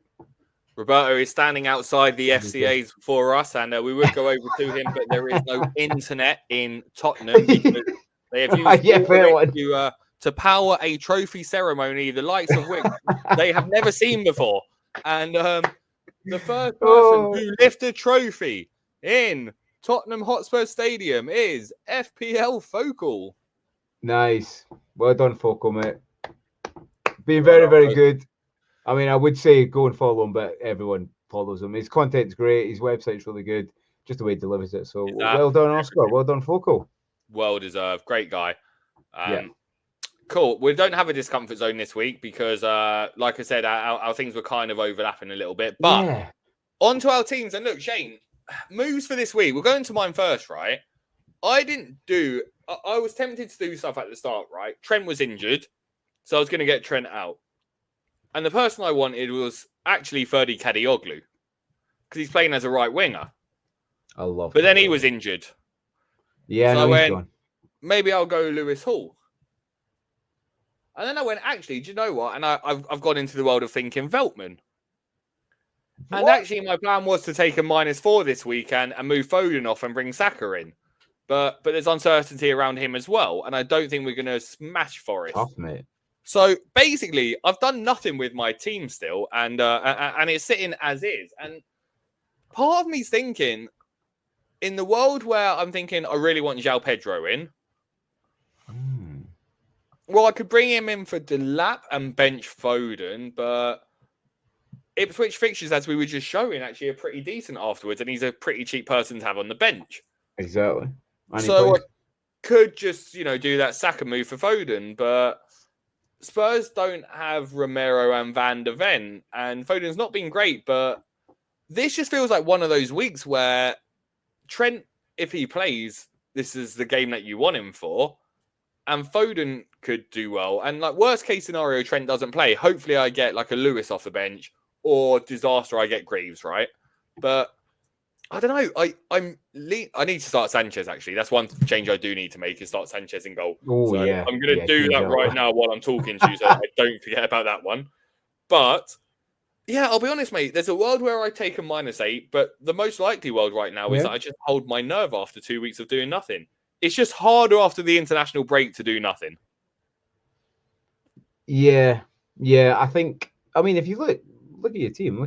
B: Roberto is standing outside the FCA's for us, and we would go over to him, but there is no internet in Tottenham because they have used to power a trophy ceremony, the likes of which they have never seen before. And the first person who lifted a trophy in Tottenham Hotspur Stadium is FPL Focal.
A: Nice. Well done, Focal, mate. Being very, very good. I mean, I would say go and follow him, but everyone follows him. His content's great. His website's really good. Just the way he delivers it. So well done, Oscar. Well done, Focal.
B: Well deserved. Great guy.
A: Yeah.
B: Cool. We don't have a discomfort zone this week because, like I said, our things were kind of overlapping a little bit. But on to our teams. And look, Shane, moves for this week. We're going to mine first, right? I was tempted to do stuff at the start, right? Trent was injured, so I was going to get Trent out. And the person I wanted was actually Ferdy Kadioglu because he's playing as a right winger.
A: I love.
B: But then he was injured.
A: Yeah,
B: so
A: he's gone.
B: Maybe I'll go Lewis Hall. And then I went, actually, do you know what? And I've gone into the world of thinking Veltman. And actually, my plan was to take a -4 this weekend and move Foden off and bring Saka in. But there's uncertainty around him as well. And I don't think we're going to smash Forest.
A: Tough, mate.
B: So basically, I've done nothing with my team still. And it's sitting as is. And part of me's thinking, in the world where I'm thinking I really want João Pedro in, well, I could bring him in for Delap and bench Foden, but Ipswich fixtures, as we were just showing, actually are pretty decent afterwards, and he's a pretty cheap person to have on the bench.
A: Exactly.
B: So I could just, do that Saka move for Foden, but Spurs don't have Romero and Van de Ven, and Foden's not been great, but this just feels like one of those weeks where Trent, if he plays, this is the game that you want him for. And Foden could do well. And worst case scenario, Trent doesn't play. Hopefully I get a Lewis off the bench, or disaster, I get Greaves, right? But I don't know. I need to start Sanchez, actually. That's one change I do need to make, is start Sanchez in goal.
A: Oh, so yeah.
B: I'm going to do that right now while I'm talking to you, so I don't forget about that one. But yeah, I'll be honest, mate. There's a world where I take a -8, but the most likely world right now is that I just hold my nerve after 2 weeks of doing nothing. It's just harder after the international break to do nothing.
A: Yeah. I think, if you look at your team,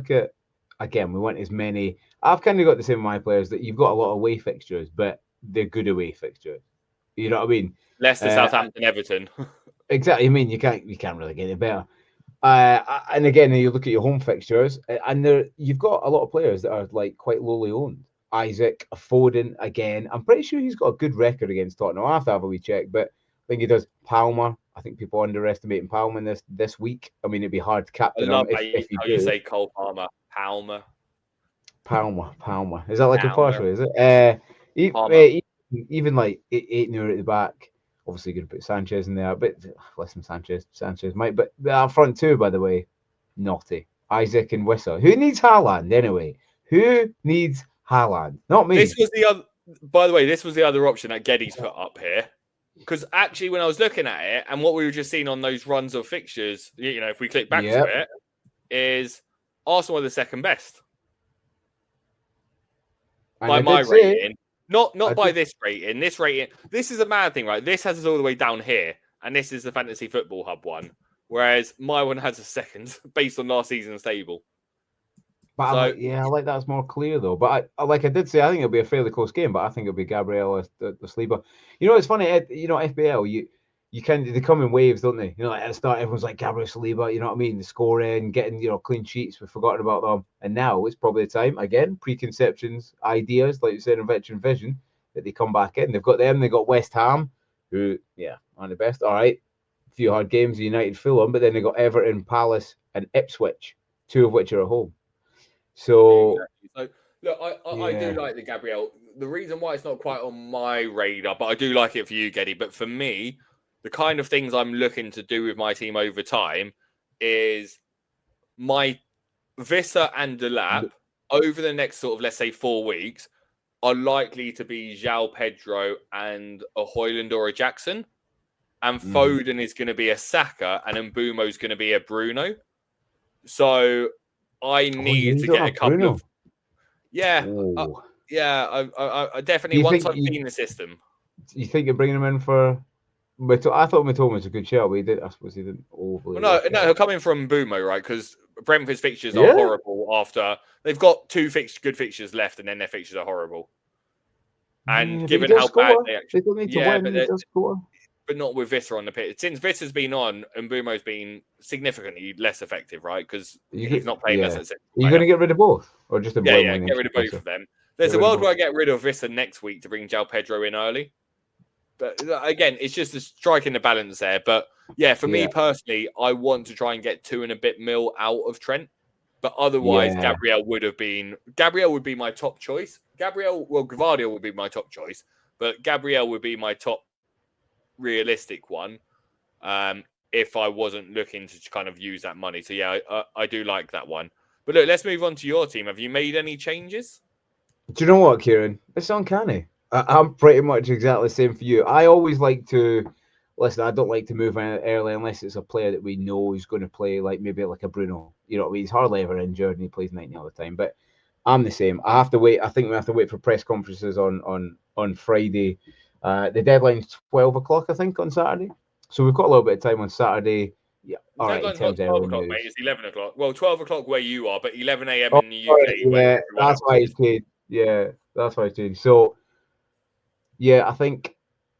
A: again, we want as many. I've kind of got the same with my players, that you've got a lot of away fixtures, but they're good away fixtures. You know what I mean?
B: Leicester, Southampton, Everton.
A: Exactly. You can't really get it better. And again, you look at your home fixtures, and you've got a lot of players that are quite lowly owned. Isaac, Foden, again. I'm pretty sure he's got a good record against Tottenham. I'll have to have a wee check, but I think he does. Palmer. I think people are underestimating Palmer this week. It'd be hard to captain him if you
B: say Cole Palmer. Palmer.
A: Is that a partial? Is it? Even 8-0 at the back. Obviously, going to put Sanchez in there, but listen, Sanchez might. But our front two, by the way, naughty. Isaac and Wissa. Who needs Haaland anyway? Who needs Haaland? Not me.
B: By the way, this was the other option that Geddy's put up here. Because actually, when I was looking at it, and what we were just seeing on those runs of fixtures, if we click back to it, is Arsenal are the second best by my rating. Not by this rating. This is a mad thing, right? This has us all the way down here, and this is the Fantasy Football Hub one, whereas my one has a second based on last season's table.
A: But I like that's more clear though. But I did say, I think it'll be a fairly close game. But I think it'll be Gabriel the sleeper. It's funny. FBL, they come in waves, don't they? At the start, everyone's like Gabriel Saliba. You know what I mean? The scoring, getting clean sheets. We've forgotten about them. And now it's probably the time again. Preconceptions, ideas, like you said in Veteran Vision, that they come back in. They've got them. They got West Ham, who aren't the best. All right, a few hard games. United, Fulham, but then they got Everton, Palace, and Ipswich, 2 of which are at home. So
B: look, I do like the Gabriel. The reason why it's not quite on my radar, but I do like it for you, Geddy. But for me, the kind of things I'm looking to do with my team over time is my Visser and Delap over the next let's say 4 weeks. are likely to be João Pedro and a Højlund or a Jackson. And Foden is going to be a Saka, and Mbumo is going to be a Bruno. So I need to get a couple
A: Bruno.
B: of... Yeah. I definitely, once I've seen the system.
A: You think you're bringing him in for... I thought Matoma was a good shout, but I suppose he didn't overly...
B: Well, no, he'll come in from Mbumo, right? Because Brentford's fixtures are horrible after... They've got two good fixtures left, and then their fixtures are horrible. And given how bad they actually...
A: They don't need to win, they just score.
B: But not with Vissa on the pitch. Since Vissa's been on, Mbumo's been significantly less effective, right? Because he's not playing less.
A: Are you going to get rid of both? Or just
B: get rid of both of them. There's a world where I get rid of Vissa next week to bring João Pedro in early. But again, it's just striking the balance there. But yeah, for me personally, I want to try and get 2 and a bit mil out of Trent. But otherwise, Gabriel would be my top choice. Gvardiol would be my top choice. But Gabriel would be my top realistic one if I wasn't looking to kind of use that money. So yeah, I do like that one. But look, let's move on to your team. Have you made any changes?
A: Do you know what, Kieran? It's uncanny. I'm pretty much exactly the same for you. I always like to listen. I don't like to move in early unless it's a player that we know is going to play, like maybe like a Bruno. You know, he's hardly ever injured and he plays 90 all the time. But I'm the same. I have to wait. I think we have to wait for press conferences on Friday. The deadline's 12 o'clock, I think, on Saturday. So we've got a little bit of time on Saturday. Yeah, all right.
B: Deadline's not 12 o'clock, mate. It's 11 o'clock. Well, 12 o'clock where you are, but 11 a.m. in the UK.
A: Yeah, that's why it's changed. Yeah, that's why it's changed. So, yeah, I think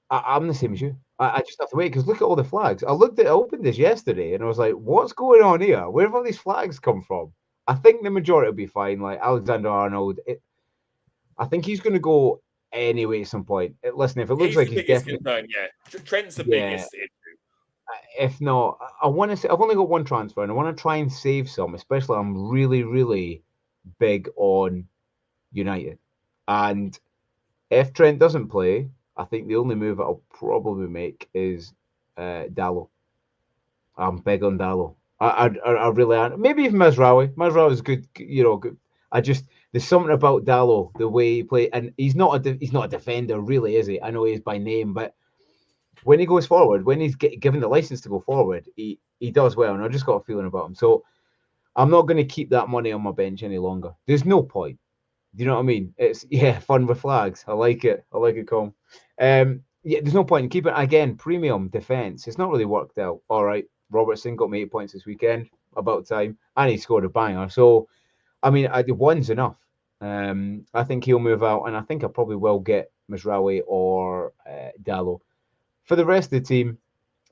A: I'm the same as you. I just have to wait because look at all the flags. I opened this yesterday and I was like, what's going on here? Where have all these flags come from? I think the majority will be fine. Like Alexander-Arnold, I think he's going to go anyway at some point. Listen, if it looks like he's definitely...
B: concern, yeah. Trent's the biggest issue.
A: If not, I want to say I've only got one transfer and I want to try and save some, especially I'm really, really big on United. And if Trent doesn't play, I think the only move I'll probably make is Dalot. I'm big on Dalot. I really am. Maybe even Mazraoui. Mazraoui is good, good. There's something about Dalot, the way he plays, and he's not a defender, really, is he? I know he is by name, but when he goes forward, when he's given the license to go forward, he does well, and I just got a feeling about him. So I'm not going to keep that money on my bench any longer. There's no point. Do you know what I mean? It's fun with flags. I like it. Com. There's no point in keeping it. Again, premium defense. It's not really worked out. All right, Robertson got me 8 points this weekend. About time, and he scored a banger. So, I mean, one's enough. I think he'll move out, and I think I probably will get Mazraoui or Dalot. For the rest of the team,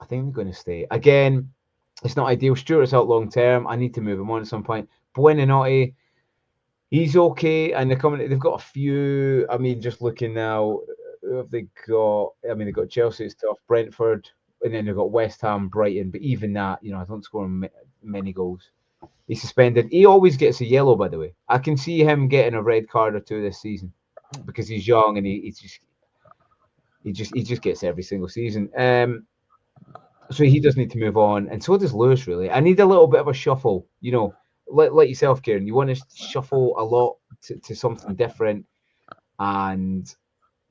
A: I think they're going to stay. Again, it's not ideal. Stewart's out long term. I need to move him on at some point. Buonanotte, he's okay, and they've got a few. I mean, just looking now, who have they got? I mean, they've got Chelsea, it's tough, Brentford, and then they've got West Ham, Brighton. But even that, I don't score many goals. He's suspended. He always gets a yellow, by the way. I can see him getting a red card or two this season because he's young and he just gets every single season. So he does need to move on, and so does Lewis. Really, I need a little bit of a shuffle. Like yourself, Kieran. You want to shuffle a lot to something different, and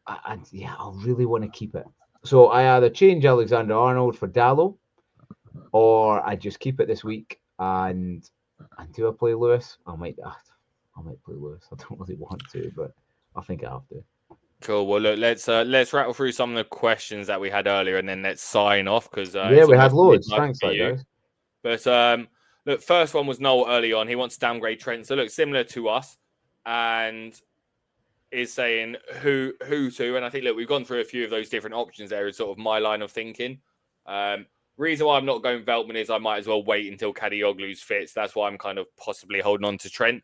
A: I really want to keep it. So I either change Alexander-Arnold for Dalot, or I just keep it this week. And do I play Lewis? I might play Lewis. I don't really want to, but I think I have to.
B: Cool. Well, look, let's rattle through some of the questions that we had earlier, and then let's sign off because
A: we had loads. Thanks, guys.
B: But look, first one was Noel early on. He wants to downgrade Trent. So look, similar to us, and is saying who to. And I think look, we've gone through a few of those different options there. Is sort of my line of thinking. Reason why I'm not going Veltman is I might as well wait until Kadioglu's fit. So that's why I'm kind of possibly holding on to Trent.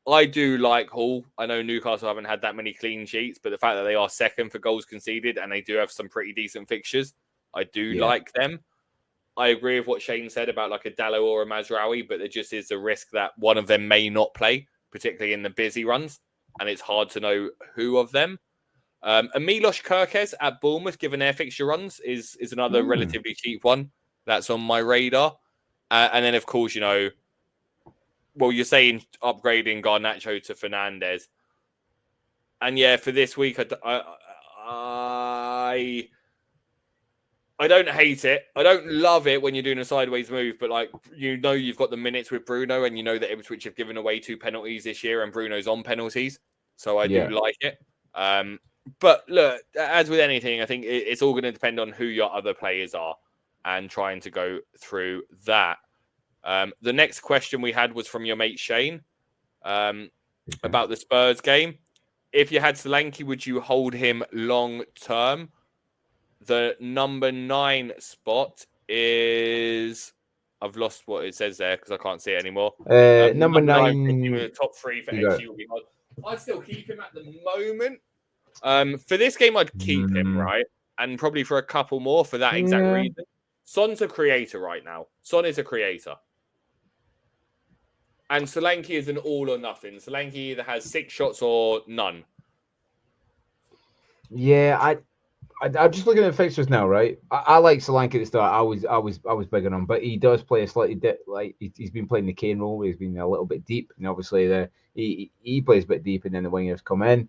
B: I do like Hall. I know Newcastle haven't had that many clean sheets, but the fact that they are second for goals conceded and they do have some pretty decent fixtures, I do like them. I agree with what Shane said about like a Dalot or a Mazraoui, but there just is a risk that one of them may not play, particularly in the busy runs, and it's hard to know who of them. And Milos Kerkez at Bournemouth, given their fixture runs, is another relatively cheap one that's on my radar. And then, of course, you're saying upgrading Garnacho to Fernandes. And yeah, for this week, I don't hate it. I don't love it when you're doing a sideways move, but like you've got the minutes with Bruno, and you know that Ipswich have given away 2 penalties this year, and Bruno's on penalties, so I do like it. But look, as with anything, I think it's all going to depend on who your other players are, and trying to go through that. The next question we had was from your mate Shane about the Spurs game. If you had Solanke, would you hold him long term? The number 9 spot is... I've lost what it says there because I can't see it anymore.
A: Number 9...
B: The top 3 for XG will be hard. I'd still keep him at the moment. For this game, I'd keep him, right? And probably for a couple more for that exact reason. Son's a creator right now. Son is a creator. And Solanke is an all or nothing. Solanke either has 6 shots or none.
A: Yeah, I'm just looking at the fixtures now, right? I like Solanke at the start. I was big on him, but he does play a slightly like he's been playing the Kane role. He's been a little bit deep, and obviously he plays a bit deep, and then the wingers come in.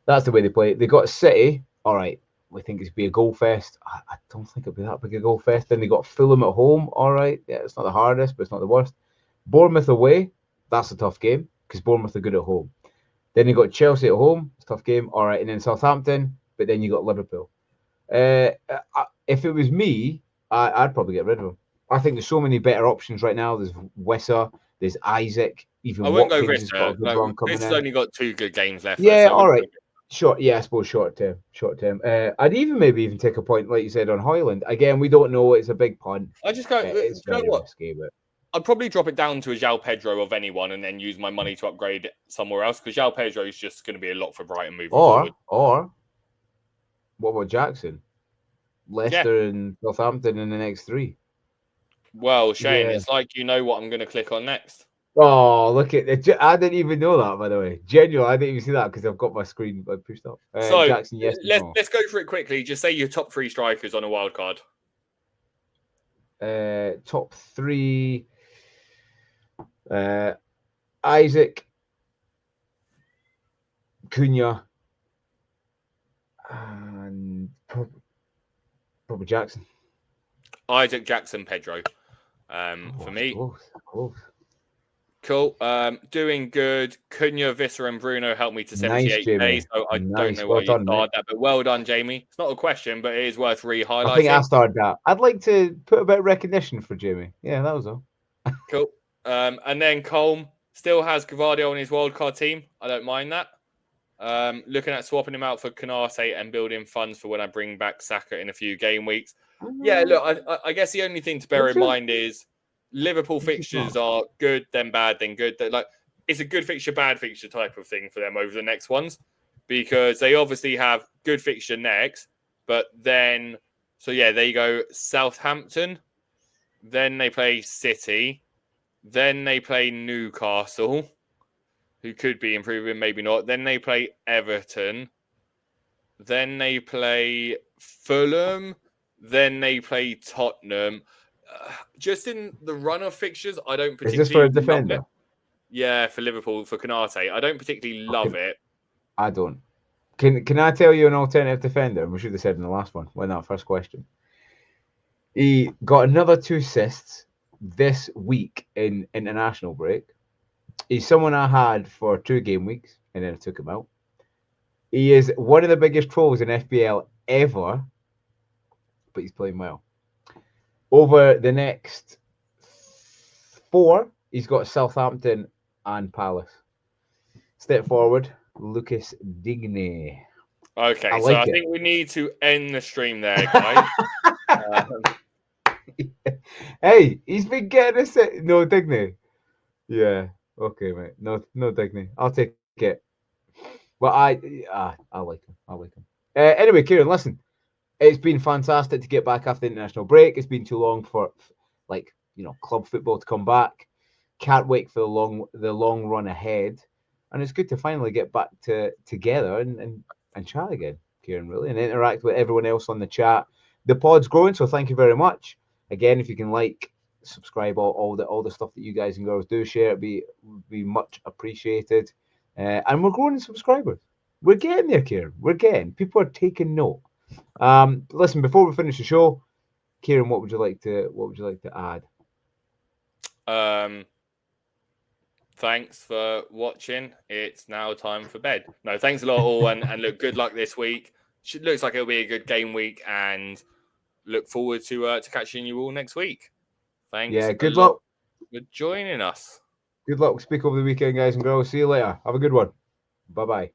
A: That's the way they play. They got City. All right, we think it's be a goal fest. I don't think it'll be that big a goal fest. Then they got Fulham at home. All right, yeah, it's not the hardest, but it's not the worst. Bournemouth away. That's a tough game because Bournemouth are good at home. Then you got Chelsea at home. It's a tough game. All right, and then Southampton. But then you got Liverpool. If it was me, I'd probably get rid of him. I think there's so many better options right now. There's Wissa, there's Isaac, even
B: I wouldn't go
A: Watkins has got a good run coming in.
B: Has only got 2 good games left.
A: Yeah, all right. Short, yeah, I suppose short term. I'd even take a point, like you said, on Hoyland. Again, we don't know. It's a big punt.
B: I just go.
A: It's very risky, but
B: I'd probably drop it down to a João Pedro of anyone, and then use my money to upgrade it somewhere else, because João Pedro is just going to be a lot for Brighton moving forward.
A: Or what about Jackson? Leicester and Southampton in the next 3.
B: Well, Shane, it's like you know what I'm going to click on next.
A: Oh, look at it. I didn't even know that, by the way. Genuinely, I didn't even see that because I've got my screen pushed up.
B: So
A: Jackson, yes,
B: let's go for it quickly. Just say your top 3 strikers on a wild card.
A: Top 3. Isaac, Cunha, and probably Jackson.
B: Isaac, Jackson, Pedro. For me.
A: Close.
B: Cool. Doing good. Cunha, Visser, and Bruno helped me to 78 days. So I don't know why you started that, but well done, Jamie. It's not a question, but it is worth re-highlighting.
A: I think I started that. I'd like to put a bit of recognition for Jamie. Yeah, that was all.
B: Cool. And then Colm still has Gavardio on his wildcard team. I don't mind that. Looking at swapping him out for Canate and building funds for when I bring back Saka in a few game weeks. Yeah, look, I guess the only thing to bear in mind is Liverpool fixtures are good, then bad, then good. Like, it's a good fixture, bad fixture type of thing for them over the next ones, because they obviously have good fixture next, but then, so yeah, there you go, Southampton, then they play City, then they play Newcastle, who could be improving, maybe not. Then they play Everton. Then they play Fulham. Then they play Tottenham. Just in the run of fixtures, I don't particularly.
A: Is this for a defender?
B: Yeah, for Liverpool, for Canate. I don't particularly love it.
A: I don't. Can I tell you an alternative defender? We should have said in the last one, when that first question. He got another 2 assists this week in international break. He's someone I had for 2 game weeks, and then I took him out. He is one of the biggest trolls in FPL ever, but he's playing well. Over the next 4, he's got Southampton and Palace. Step forward, Lucas Digne.
B: Okay, I think we need to end the stream there, guys.
A: Hey, he's been getting a no Digne. Yeah. Okay, mate. No Digne. I'll take it. Well, I like him. Anyway, Kieran, listen. It's been fantastic to get back after the international break. It's been too long for, club football to come back. Can't wait for the long run ahead, and it's good to finally get back together and chat again, Kieran. Really, and interact with everyone else on the chat. The pod's growing, so thank you very much. Again, if you can subscribe, all the stuff that you guys and girls do share, it'd be much appreciated. And we're growing in subscribers. We're getting there, Kieran. We're getting. People are taking note. Listen, before we finish the show, Kieran, what would you like to add?
B: Thanks for watching. It's now time for bed. No, thanks a lot, all, and look, good luck this week. Looks like it'll be a good game week, and look forward to catching you all next week. Thanks.
A: Yeah, good luck
B: for joining us.
A: Good luck. Speak over the weekend, guys and girls. See you later. Have a good one. Bye bye.